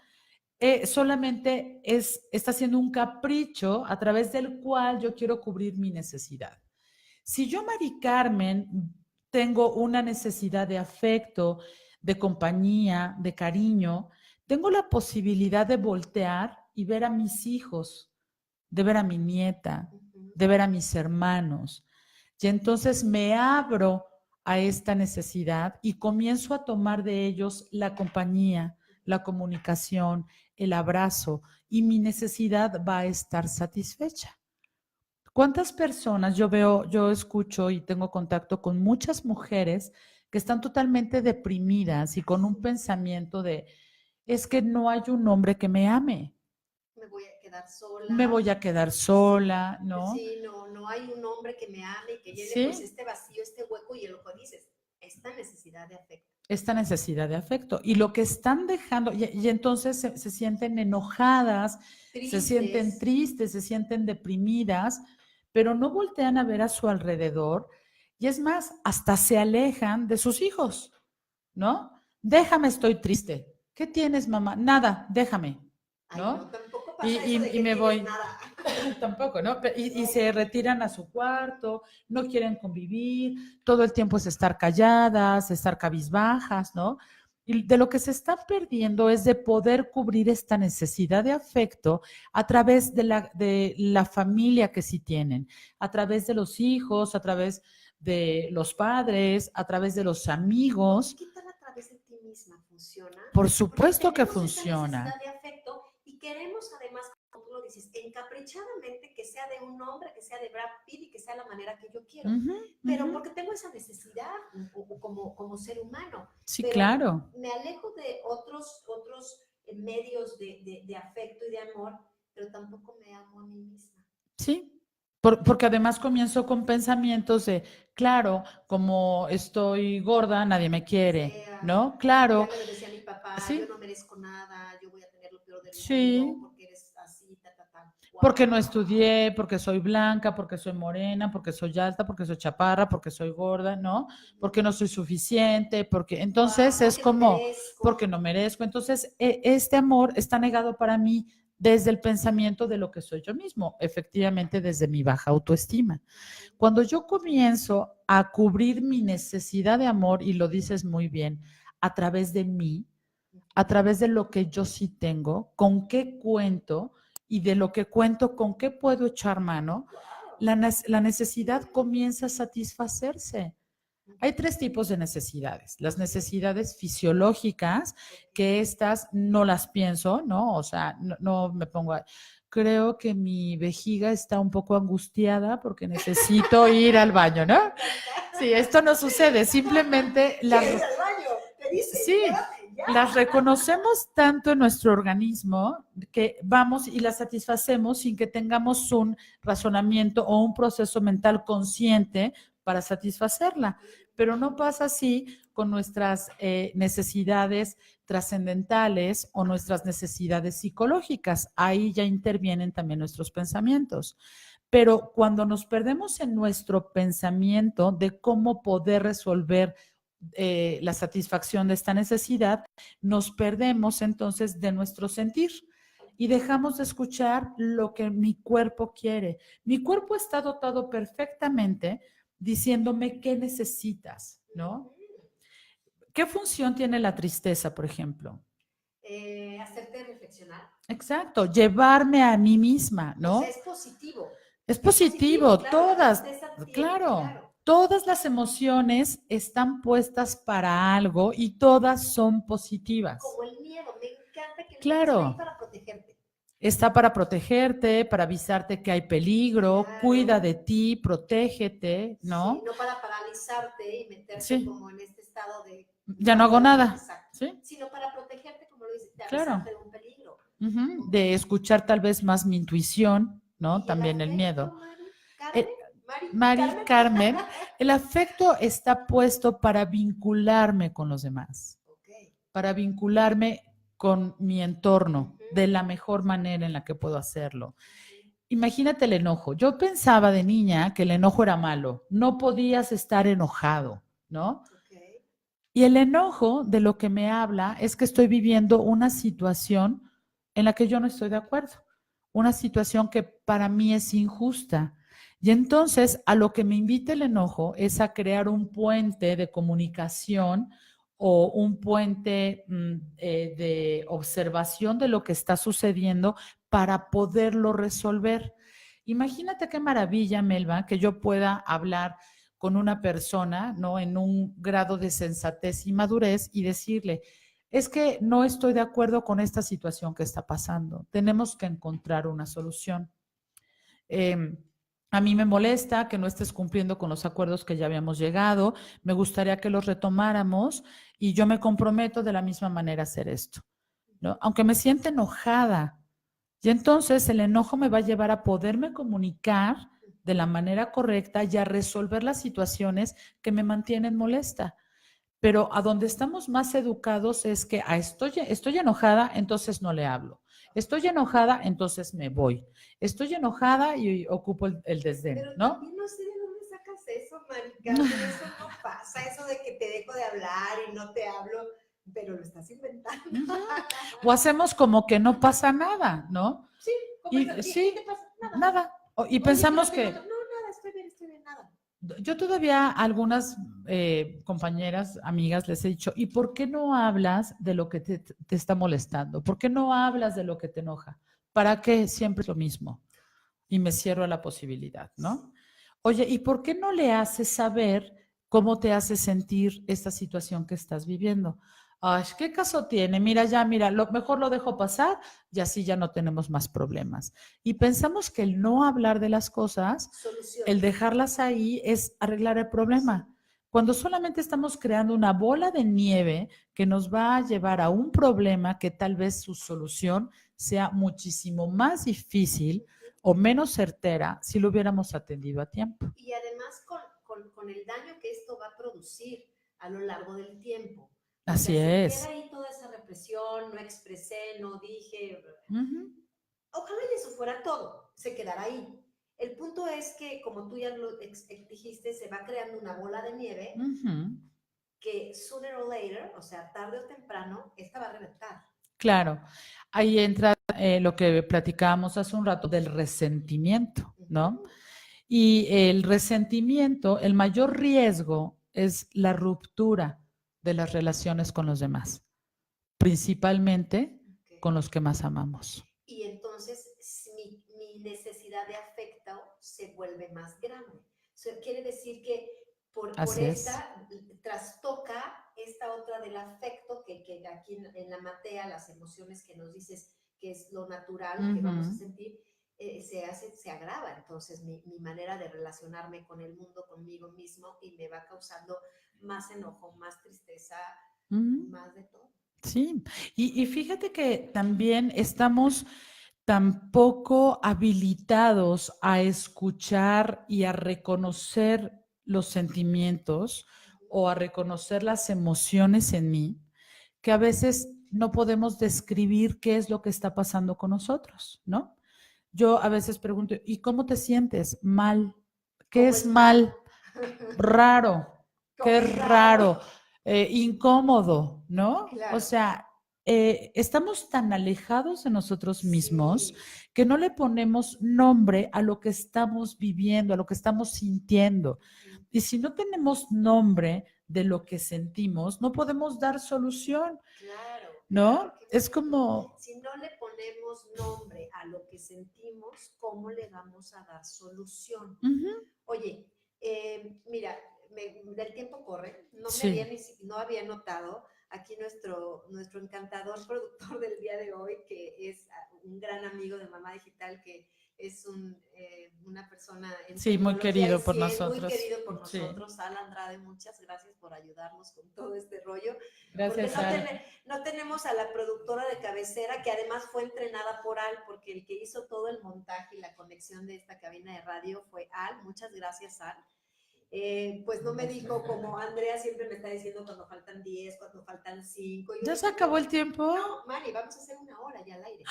Solamente está siendo un capricho a través del cual yo quiero cubrir mi necesidad. Si yo, Mari Carmen, tengo una necesidad de afecto, de compañía, de cariño, tengo la posibilidad de voltear y ver a mis hijos, de ver a mi nieta, de ver a mis hermanos. Y entonces me abro a esta necesidad y comienzo a tomar de ellos la compañía, la comunicación, el abrazo, y mi necesidad va a estar satisfecha. ¿Cuántas personas yo escucho y tengo contacto con muchas mujeres que están totalmente deprimidas y con un pensamiento de, es que no hay un hombre que me ame, me voy a quedar sola. Me voy a quedar sola, ¿no? Sí, no hay un hombre que me ame y que llene ¿Sí? pues este vacío, este hueco, y lo que dices, esta necesidad de afecto. Esta necesidad de afecto. Y lo que están dejando, y entonces se sienten enojadas, se sienten tristes, se sienten deprimidas, pero no voltean a ver a su alrededor. Y es más, hasta se alejan de sus hijos, ¿no? Déjame, estoy triste. ¿Qué tienes, mamá? Nada, déjame, Ay, ¿no? no, tampoco pasa Y, eso y- de y que me tienes voy. nada. Tampoco, ¿no? Y se retiran a su cuarto, no quieren convivir, todo el tiempo es estar calladas, estar cabizbajas, ¿no? Y de lo que se está perdiendo es de poder cubrir esta necesidad de afecto a través de la familia que sí tienen, a través de los hijos, a través de los padres, a través de los amigos. ¿Qué tal a través de ti misma funciona? Por supuesto que Porque tenemos funciona. esa necesidad de afecto y queremos además, como tú lo dices, encaprichadamente que sea de un hombre, que sea de Brad Pitt y que sea la manera que yo quiero. Pero porque tengo esa necesidad como ser humano. Sí, pero claro. me alejo de otros medios de afecto y de amor, pero tampoco me amo a mí misma. Sí, porque además comienzo con pensamientos de, claro, como estoy gorda, nadie me quiere, ¿no? Claro. Ya me lo decía mi papá, sí. yo no merezco nada, yo voy a tener lo peor del Sí. mundo, porque eres así, Wow. Porque no estudié, porque soy blanca, porque soy morena, porque soy alta, porque soy chaparra, porque soy gorda, ¿no? Porque no soy suficiente, porque entonces es como, porque no merezco. Entonces, este amor está negado para mí desde el pensamiento de lo que soy yo mismo, efectivamente desde mi baja autoestima. Cuando yo comienzo a cubrir mi necesidad de amor, y lo dices muy bien, a través de mí, a través de lo que yo sí tengo, con qué cuento, y de lo que cuento, con qué puedo echar mano, la necesidad comienza a satisfacerse. Hay 3 tipos de necesidades. Las necesidades fisiológicas, que estas no las pienso, ¿no? O sea, no me pongo a, creo que mi vejiga está un poco angustiada porque necesito ir al baño, ¿no? Sí, esto no sucede, simplemente las... ¿Quieres al baño? Te dice, sí, las reconocemos tanto en nuestro organismo que vamos y las satisfacemos sin que tengamos un razonamiento o un proceso mental consciente para satisfacerla. Pero no pasa así con nuestras necesidades trascendentales o nuestras necesidades psicológicas. Ahí ya intervienen también nuestros pensamientos. Pero cuando nos perdemos en nuestro pensamiento de cómo poder resolver la satisfacción de esta necesidad, nos perdemos entonces de nuestro sentir y dejamos de escuchar lo que mi cuerpo quiere. Mi cuerpo está dotado perfectamente diciéndome qué necesitas, ¿no? ¿Qué función tiene la tristeza, por ejemplo? Hacerte reflexionar. Exacto, llevarme a mí misma, ¿no? O sea, es positivo. Es positivo, claro, todas, claro. Todas las emociones están puestas para algo y todas son positivas. Como el miedo, me encanta que claro. está ahí para protegerte. Está para protegerte, para avisarte que hay peligro, claro. Cuida de ti, protégete, ¿no? Sí, no para paralizarte y meterte como en este estado de... Ya no hago nada. ¿Sí? Sino para protegerte, como lo dices, de claro. avisarte de un peligro. De escuchar tal vez más mi intuición, ¿no? También el miedo. Mari Carmen, el afecto está puesto para vincularme con los demás, para vincularme con mi entorno de la mejor manera en la que puedo hacerlo. Imagínate el enojo. Yo pensaba de niña que el enojo era malo, no podías estar enojado, ¿no? Y el enojo de lo que me habla es que estoy viviendo una situación en la que yo no estoy de acuerdo, una situación que para mí es injusta. Y entonces a lo que me invita el enojo es a crear un puente de comunicación o un puente de observación de lo que está sucediendo para poderlo resolver. Imagínate qué maravilla, Melba, que yo pueda hablar con una persona, ¿no? En un grado de sensatez y madurez y decirle, es que no estoy de acuerdo con esta situación que está pasando. Tenemos que encontrar una solución. A mí me molesta que no estés cumpliendo con los acuerdos que ya habíamos llegado. Me gustaría que los retomáramos y yo me comprometo de la misma manera a hacer esto, ¿no? Aunque me sienta enojada, Y entonces el enojo me va a llevar a poderme comunicar de la manera correcta y a resolver las situaciones que me mantienen molesta. Pero a donde estamos más educados es que estoy enojada, entonces no le hablo. Estoy enojada, entonces me voy. Estoy enojada y ocupo el desdén, Pero ¿no? también no sé de dónde sacas eso, marica. Eso no pasa, eso de que te dejo de hablar y no te hablo, pero lo estás inventando. O hacemos como que no pasa nada, ¿no? Sí, Y sí, ¿qué te pasa? Nada. nada. Y Oye, pensamos pero que... no, nada, estoy bien, nada. Yo todavía a algunas compañeras, amigas, les he dicho, ¿y por qué no hablas de lo que te está molestando? ¿Por qué no hablas de lo que te enoja? ¿Para qué? Siempre es lo mismo. Y me cierro a la posibilidad, ¿no? Oye, ¿y por qué no le haces saber cómo te hace sentir esta situación que estás viviendo? Ay, ¿qué caso tiene? Mira, ya, mira, lo mejor lo dejo pasar y así ya no tenemos más problemas. Y pensamos que el no hablar de las cosas, Solución. el dejarlas ahí es arreglar el problema. Cuando solamente estamos creando una bola de nieve que nos va a llevar a un problema que tal vez su solución sea muchísimo más difícil o menos certera si lo hubiéramos atendido a tiempo. Y además con el daño que esto va a producir a lo largo del tiempo. Así o sea, es. Se queda ahí toda esa represión, no expresé, no dije. Ojalá y eso fuera todo, se quedará ahí. El punto es que, como tú ya lo dijiste, se va creando una bola de nieve que sooner or later, o sea, tarde o temprano, esta va a reventar. Claro, ahí entra lo que platicábamos hace un rato del resentimiento, ¿no? Y el resentimiento, el mayor riesgo es la ruptura de las relaciones con los demás, principalmente con los que más amamos. Y entonces mi necesidad de afecto se vuelve más grande. O sea, quiere decir que por esta trastoca esta otra del afecto que aquí en la matea, las emociones que nos dices que es lo natural que vamos a sentir, se agrava. Entonces mi manera de relacionarme con el mundo, conmigo mismo, y me va causando más enojo, más tristeza, más de todo. Sí, y fíjate que también estamos tan poco habilitados a escuchar y a reconocer los sentimientos o a reconocer las emociones en mí, que a veces no podemos describir qué es lo que está pasando con nosotros, ¿no? Yo a veces pregunto, ¿y cómo te sientes? Mal. ¿Qué es mal? Raro. Qué raro. Incómodo, ¿no? Claro. O sea, estamos tan alejados de nosotros mismos que no le ponemos nombre a lo que estamos viviendo, a lo que estamos sintiendo. Y si no tenemos nombre de lo que sentimos, no podemos dar solución. Claro. ¿No? Claro, es como... Si no le ponemos nombre a lo que sentimos, ¿cómo le vamos a dar solución? Oye, mira, del tiempo corre, no había notado aquí nuestro encantador productor del día de hoy, que es un gran amigo de Mamá Digital, que es una persona en muy querido por nosotros. Muy querido por nosotros. Al Andrade, muchas gracias por ayudarnos con todo este rollo. Gracias, porque no tenemos a la productora de cabecera, que además fue entrenada por Al, porque el que hizo todo el montaje y la conexión de esta cabina de radio fue Al. Muchas gracias, Al. Pues no me dijo, como Andrea siempre me está diciendo, cuando faltan 10, cuando faltan 5. ¿Ya se acabó el tiempo? No, Mari, vamos a hacer 1 hora ya al aire.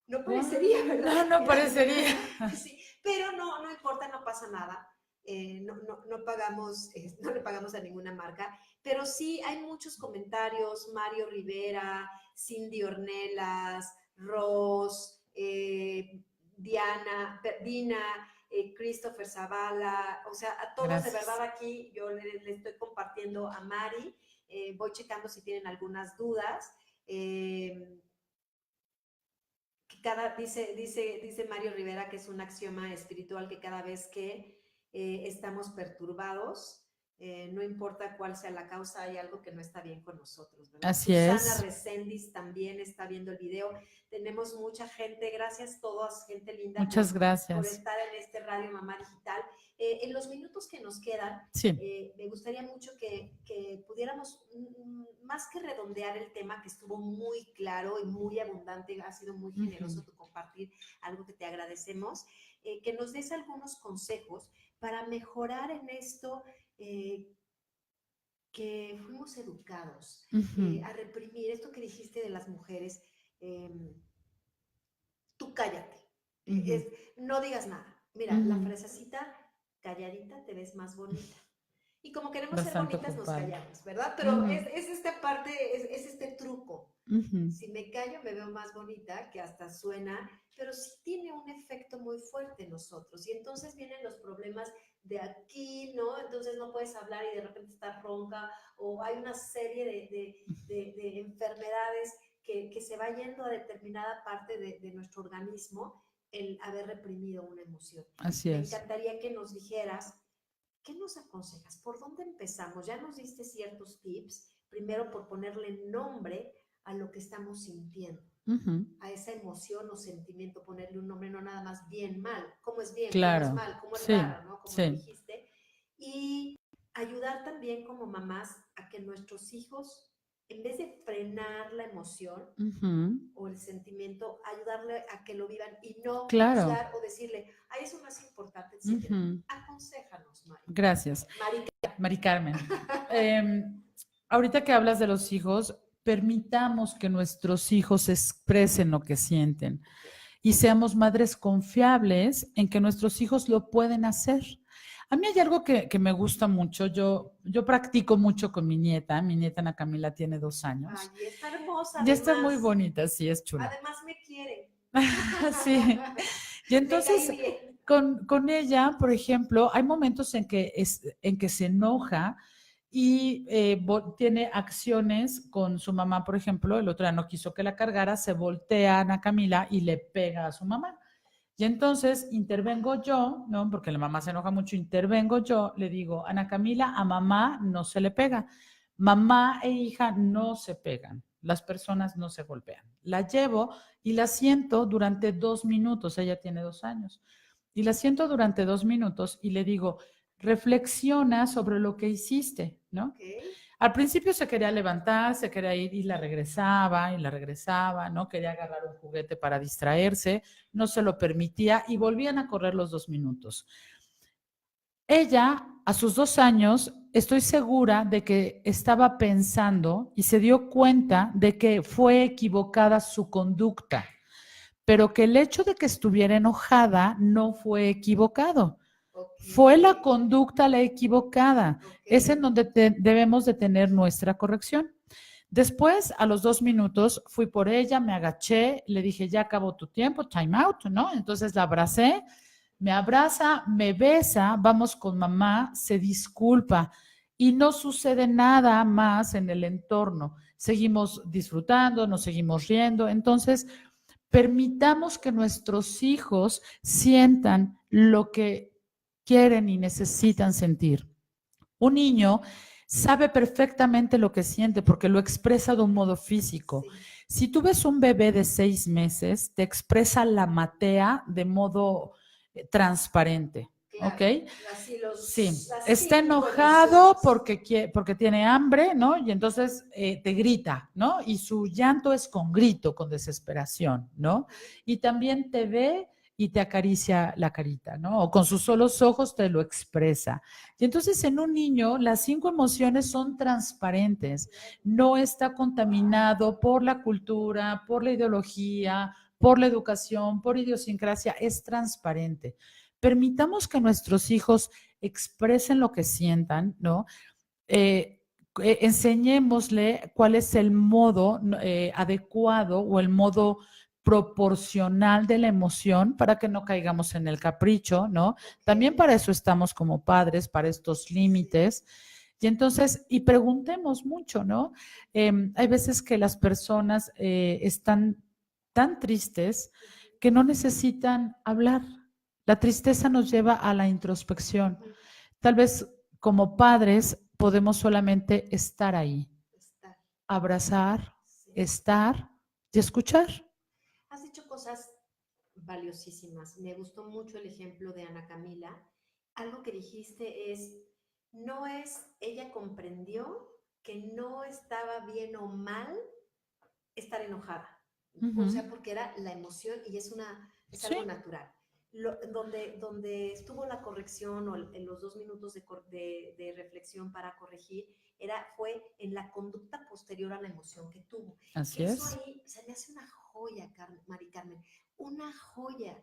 No parecería, ¿verdad? No parecería. Sí, pero no importa, no pasa nada. No pagamos, no le pagamos a ninguna marca, pero sí hay muchos comentarios. Mario Rivera, Cindy Ornelas, Ross, Dina, Christopher Zavala, o sea, a todos. Gracias. De verdad aquí yo le estoy compartiendo a Mari, voy checando si tienen algunas dudas. Dice Mario Rivera que es un axioma espiritual, que cada vez que estamos perturbados, no importa cuál sea la causa, hay algo que no está bien con nosotros, ¿verdad? Así Susana Reséndiz también está viendo el video. Tenemos mucha gente, gracias todos, gente linda. Muchas gracias. Por estar en este Radio Mamá Digital. En los minutos que nos quedan, Sí. me gustaría mucho que pudiéramos, más que redondear el tema, que estuvo muy claro y muy abundante, ha sido muy generoso tu compartir, algo que te agradecemos, que nos des algunos consejos para mejorar en esto que fuimos educados a reprimir. Esto que dijiste de las mujeres, tú cállate, no digas nada. Mira, la frasecita, calladita te ves más bonita. Y como queremos Bastante ser bonitas, ocupado. nos callamos, ¿verdad? Pero es esta parte, es este truco. Si me callo, me veo más bonita, que hasta suena, pero sí tiene un efecto muy fuerte en nosotros. Y entonces vienen los problemas de aquí, ¿no? Entonces no puedes hablar y de repente estás ronca, o hay una serie de enfermedades que se va yendo a determinada parte de nuestro organismo el haber reprimido una emoción. Así Me es. encantaría que nos dijeras, ¿qué nos aconsejas? ¿Por dónde empezamos? Ya nos diste ciertos tips, primero por ponerle nombre a lo que estamos sintiendo, a esa emoción o sentimiento, ponerle un nombre, no nada más bien, mal, cómo es bien, Claro. cómo es mal, cómo es Sí. raro, ¿no? Como Sí. dijiste. Y ayudar también como mamás a que nuestros hijos, en vez de frenar la emoción o el sentimiento, ayudarle a que lo vivan y no Claro. juzgar o decirle, ay, eso no es importante, etcétera. Aconséjanos, Mari. Gracias. Mari Carmen. Ahorita que hablas de los hijos, permitamos que nuestros hijos expresen lo que sienten y seamos madres confiables en que nuestros hijos lo pueden hacer. A mí hay algo que me gusta mucho. Yo practico mucho con mi nieta. Mi nieta Ana Camila tiene 2 años. Ay, está hermosa. Ya está muy bonita, sí, es chula. Además me quiere. Sí. Y entonces, con ella, por ejemplo, hay momentos en que se enoja y tiene acciones con su mamá, por ejemplo, el otro día no quiso que la cargara, se voltea a Ana Camila y le pega a su mamá. Y entonces intervengo yo, ¿no? Porque la mamá se enoja mucho, intervengo yo, le digo, Ana Camila, a mamá no se le pega. Mamá e hija no se pegan, las personas no se golpean. La llevo y la siento durante 2 minutos, ella tiene 2 años, y la siento durante 2 minutos y le digo, reflexiona sobre lo que hiciste, ¿no? Okay. Al principio se quería levantar, se quería ir y la regresaba, ¿no? Quería agarrar un juguete para distraerse, no se lo permitía y volvían a correr los 2 minutos. Ella, a sus 2 años, estoy segura de que estaba pensando y se dio cuenta de que fue equivocada su conducta, pero que el hecho de que estuviera enojada no fue equivocado. Fue la conducta la equivocada. Es en donde debemos de tener nuestra corrección. Después, a los 2 minutos, fui por ella, me agaché, le dije, ya acabó tu tiempo, time out, ¿no? Entonces la abracé, me abraza, me besa, vamos con mamá, se disculpa y no sucede nada más en el entorno. Seguimos disfrutando, nos seguimos riendo. Entonces, permitamos que nuestros hijos sientan lo que quieren y necesitan sentir. Un niño sabe perfectamente lo que siente porque lo expresa de un modo físico. Sí. Si tú ves un bebé de 6 meses, te expresa la matea de modo transparente. Claro, ¿ok? Sí, está enojado porque tiene hambre, ¿no? Y entonces te grita, ¿no? Y su llanto es con grito, con desesperación, ¿no? Y también te ve y te acaricia la carita, ¿no? O con sus solos ojos te lo expresa. Y entonces en un niño las 5 emociones son transparentes, no está contaminado por la cultura, por la ideología, por la educación, por idiosincrasia, es transparente. Permitamos que nuestros hijos expresen lo que sientan, ¿no? Enseñémosle cuál es el modo adecuado o el modo proporcional de la emoción para que no caigamos en el capricho, ¿no? También para eso estamos como padres, para estos límites. Y entonces, y preguntemos mucho, ¿no? Hay veces que las personas están tan tristes que no necesitan hablar. La tristeza nos lleva a la introspección. Tal vez como padres podemos solamente estar ahí, abrazar, estar y escuchar. Has dicho cosas valiosísimas. Me gustó mucho el ejemplo de Ana Camila algo que dijiste es, no es, ella comprendió que no estaba bien o mal estar enojada. O sea, porque era la emoción y es Sí, algo natural. Donde estuvo la corrección o en los 2 minutos de reflexión para corregir, fue en la conducta posterior a la emoción que tuvo. así Eso es. ahí se me hace una joya, Mari Carmen, una joya.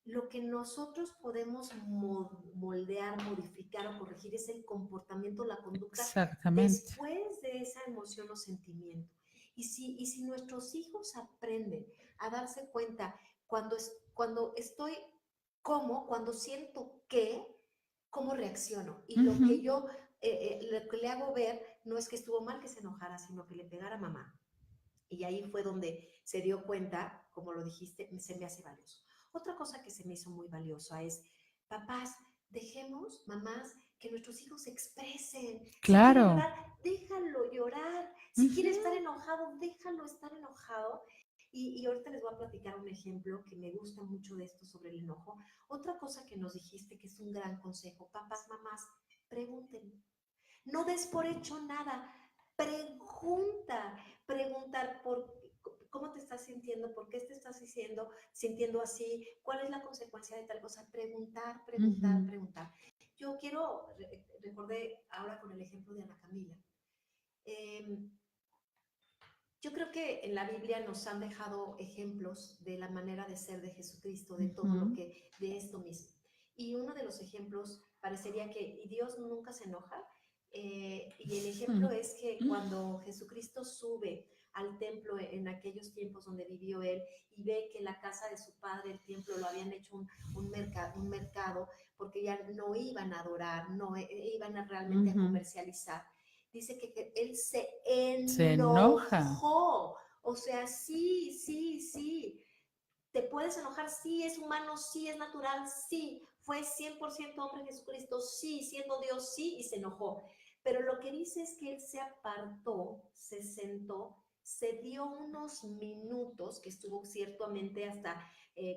Lo que nosotros podemos moldear, modificar o corregir es el comportamiento, la conducta Exactamente. después de esa emoción o sentimiento. Y si nuestros hijos aprenden a darse cuenta cuando estoy, cuando siento cómo reacciono. Y lo que yo lo que le hago ver no es que estuvo mal que se enojara, sino que le pegara a mamá. Y ahí fue donde se dio cuenta, como lo dijiste, se me hace valioso. Otra cosa que se me hizo muy valiosa es, papás, dejemos, mamás, que nuestros hijos se expresen. Si quiere Claro. llorar, déjalo llorar. Si quiere estar enojado, déjalo estar enojado. Y ahorita les voy a platicar un ejemplo que me gusta mucho de esto sobre el enojo. Otra cosa que nos dijiste que es un gran consejo, papás, mamás, pregunten. No des por hecho nada. Preguntar cómo te estás sintiendo, por qué te estás sintiendo así, cuál es la consecuencia de tal cosa. Preguntar. Yo recordé ahora con el ejemplo de Ana Camila. Yo creo que en la Biblia nos han dejado ejemplos de la manera de ser de Jesucristo, de todo de esto mismo. Y uno de los ejemplos parecería que Dios nunca se enoja. Y el ejemplo es que cuando Jesucristo sube al templo en aquellos tiempos donde vivió él y ve que la casa de su padre, el templo, lo habían hecho un mercado, porque ya no iban a adorar, no iban a realmente a comercializar. Dice que él se enojó. O sea, sí. ¿Te puedes enojar? Sí, es humano, sí, es natural, sí. Fue 100% hombre Jesucristo, sí, siendo Dios, sí, y se enojó. Pero lo que dice es que él se apartó, se sentó, se dio unos minutos, que estuvo ciertamente hasta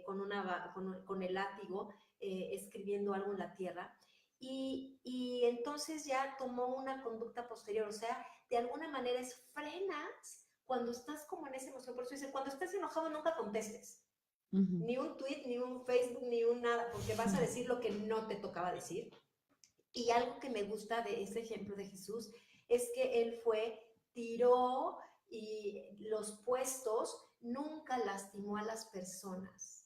con el látigo escribiendo algo en la tierra, y entonces ya tomó una conducta posterior. O sea, de alguna manera frenas cuando estás como en esa emoción. Por eso dice, cuando estés enojado nunca contestes. Ni un tweet, ni un Facebook, ni un nada, porque vas a decir lo que no te tocaba decir. Y algo que me gusta de ese ejemplo de Jesús es que él tiró y los puestos, nunca lastimó a las personas,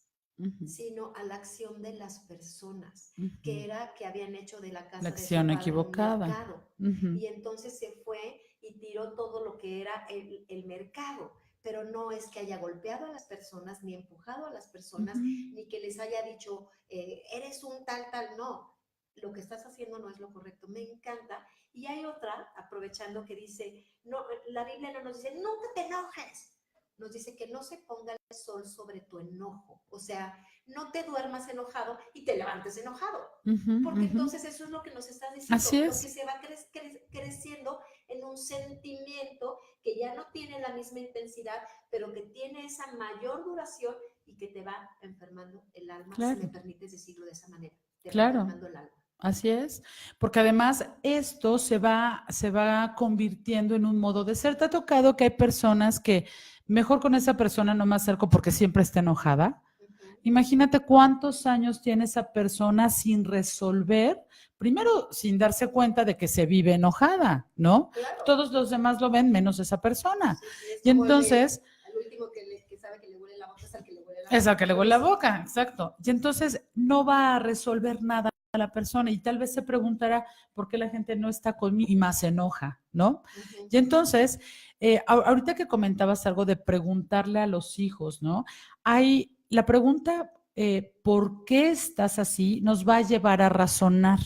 sino a la acción de las personas, que habían hecho de la casa la de su acción padre equivocada. un mercado. Y entonces se fue y tiró todo lo que era el mercado. Pero no es que haya golpeado a las personas, ni empujado a las personas, ni que les haya dicho, eres un tal, no. Lo que estás haciendo no es lo correcto. Me encanta. Y hay otra, aprovechando, que dice, no, la Biblia no nos dice, nunca te enojes. Nos dice que no se ponga el sol sobre tu enojo. O sea, no te duermas enojado y te levantes enojado. Porque entonces eso es lo que nos está diciendo. Así es. Lo que se va creciendo en un sentimiento que ya no tiene la misma intensidad, pero que tiene esa mayor duración y que te va enfermando el alma, si me permites decirlo de esa manera. Te va enfermando el alma. Así es, porque además esto se va convirtiendo en un modo de ser. ¿Te ha tocado que hay personas que mejor con esa persona no me acerco porque siempre está enojada? Imagínate cuántos años tiene esa persona sin resolver, primero sin darse cuenta de que se vive enojada, ¿no? Claro. Todos los demás lo ven menos esa persona. Y entonces... El último que sabe que le huele la boca es al que le huele la boca. Es al que le huele la boca, exacto. Y entonces no va a resolver nada a la persona y tal vez se preguntará por qué la gente no está conmigo y más se enoja, ¿no? Y entonces, ahorita que comentabas algo de preguntarle a los hijos, ¿no? Hay la pregunta, ¿por qué estás así? Nos va a llevar a razonar.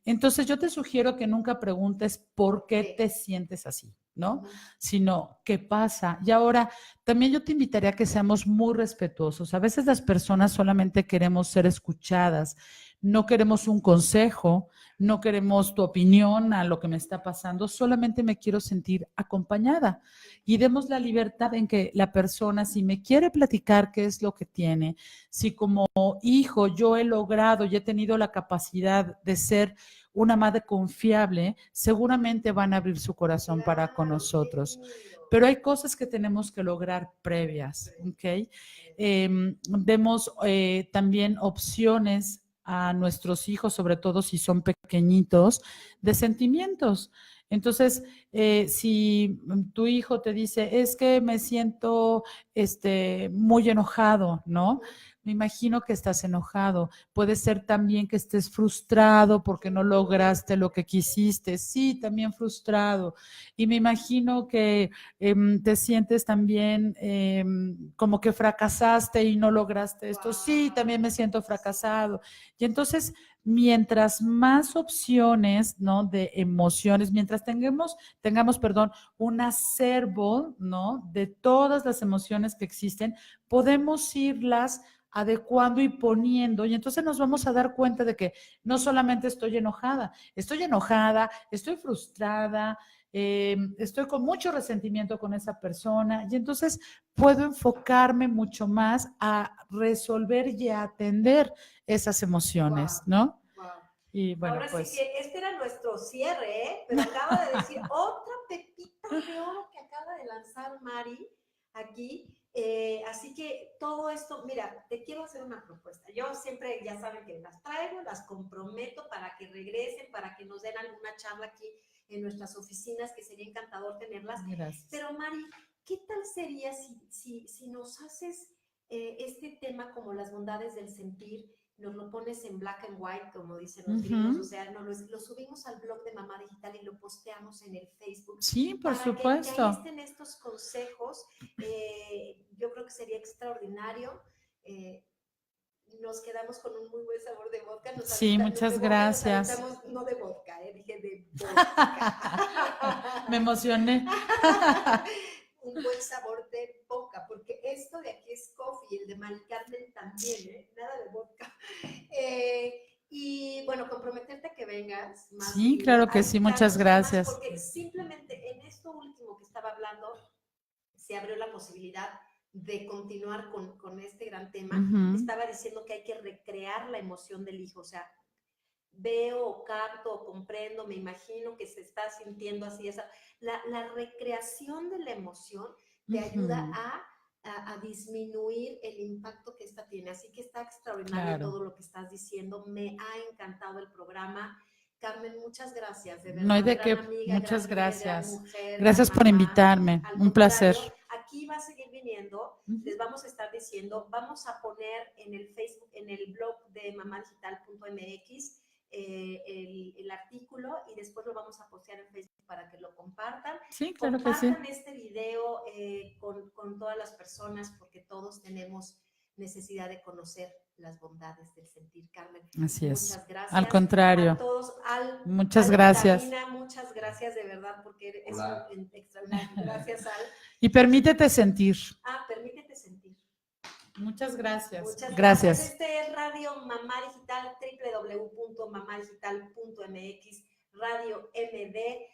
Entonces yo te sugiero que nunca preguntes por qué te sientes así, ¿no? Sino, ¿qué pasa? Y ahora, también yo te invitaría a que seamos muy respetuosos. A veces las personas solamente queremos ser escuchadas, no queremos un consejo, no queremos tu opinión a lo que me está pasando, solamente me quiero sentir acompañada. Y demos la libertad en que la persona, si me quiere platicar qué es lo que tiene, si como hijo yo he logrado y he tenido la capacidad de ser una madre confiable, seguramente van a abrir su corazón para con nosotros. Pero hay cosas que tenemos que lograr previas, ¿ok? Demos también opciones a nuestros hijos, sobre todo si son pequeñitos, de sentimientos. Entonces, si tu hijo te dice, es que me siento muy enojado, ¿no? Me imagino que estás enojado. Puede ser también que estés frustrado porque no lograste lo que quisiste. Sí, también frustrado. Y me imagino que te sientes también como que fracasaste y no lograste esto. Sí, también me siento fracasado. Y entonces, mientras más opciones, ¿no? De emociones, mientras tengamos, un acervo, ¿no? De todas las emociones que existen, podemos irlas adecuando y poniendo, y entonces nos vamos a dar cuenta de que no solamente estoy enojada, estoy frustrada, estoy con mucho resentimiento con esa persona, y entonces puedo enfocarme mucho más a resolver y a atender esas emociones, ¿no? Y bueno, ahora pues sí que este era nuestro cierre, ¿eh? Pero acaba de decir otra pepita de oro que acaba de lanzar Mari aquí. Así que todo esto, mira, te quiero hacer una propuesta. Yo siempre, ya saben que las traigo, las comprometo para que regresen, para que nos den alguna charla aquí en nuestras oficinas, que sería encantador tenerlas. gracias. Pero Mari, ¿qué tal sería si nos haces este tema como las bondades del sentir? Nos lo pones en black and white, como dicen los gringos, o sea, lo subimos al blog de Mamá Digital y lo posteamos en el Facebook. Sí, por para supuesto. que ahí estén estos consejos. Yo creo que sería extraordinario. Nos quedamos con un muy buen sabor de vodka. Sí, muchas gracias. No de vodka, dije de vodka. Me emocioné. Un buen sabor de vodka, porque esto de aquí es coffee, el de Mari Carmen también, nada de vodka. Y bueno, comprometerte a que vengas más. Sí, claro que sí, muchas gracias. Porque simplemente en esto último que estaba hablando, se abrió la posibilidad de continuar con este gran tema. Estaba diciendo que hay que recrear la emoción del hijo, o sea, veo, capto, comprendo, me imagino que se está sintiendo así. La recreación de la emoción te ayuda a disminuir el impacto que esta tiene. Así que está extraordinario todo lo que estás diciendo. Me ha encantado el programa. Carmen, muchas gracias. De verdad, no hay de qué, amiga, muchas gracias. Mujer, gracias por invitarme, un placer. Aquí va a seguir viniendo, les vamos a estar diciendo, vamos a poner en el Facebook, en el blog de mamadigital.mx el artículo, y después lo vamos a postear en Facebook para que lo compartan. Sí, claro que sí. Compartan este video con todas las personas, porque todos tenemos necesidad de conocer las bondades del sentir. Carmen, así es. Muchas gracias. Al contrario. A todos, muchas gracias. Carolina, muchas gracias de verdad, porque es extraordinario. Gracias, Al. Y permítete sentir. Permítete sentir. Muchas gracias. Muchas gracias. Este es Radio Mamá Digital, www.mamadigital.mx, Radio MD.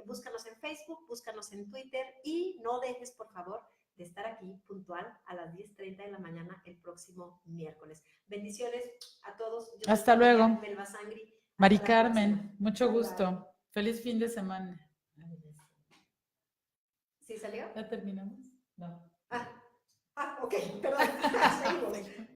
Búscanos en Facebook, búscanos en Twitter, y no dejes, por favor, de estar aquí puntual a las 10:30 de la mañana el próximo miércoles. Bendiciones a todos. Hasta luego. Melba Sangri. Mari Carmen, mucho gusto. Feliz fin de semana. ¿Sí salió? ¿Ya terminamos? No. Ok, perdón.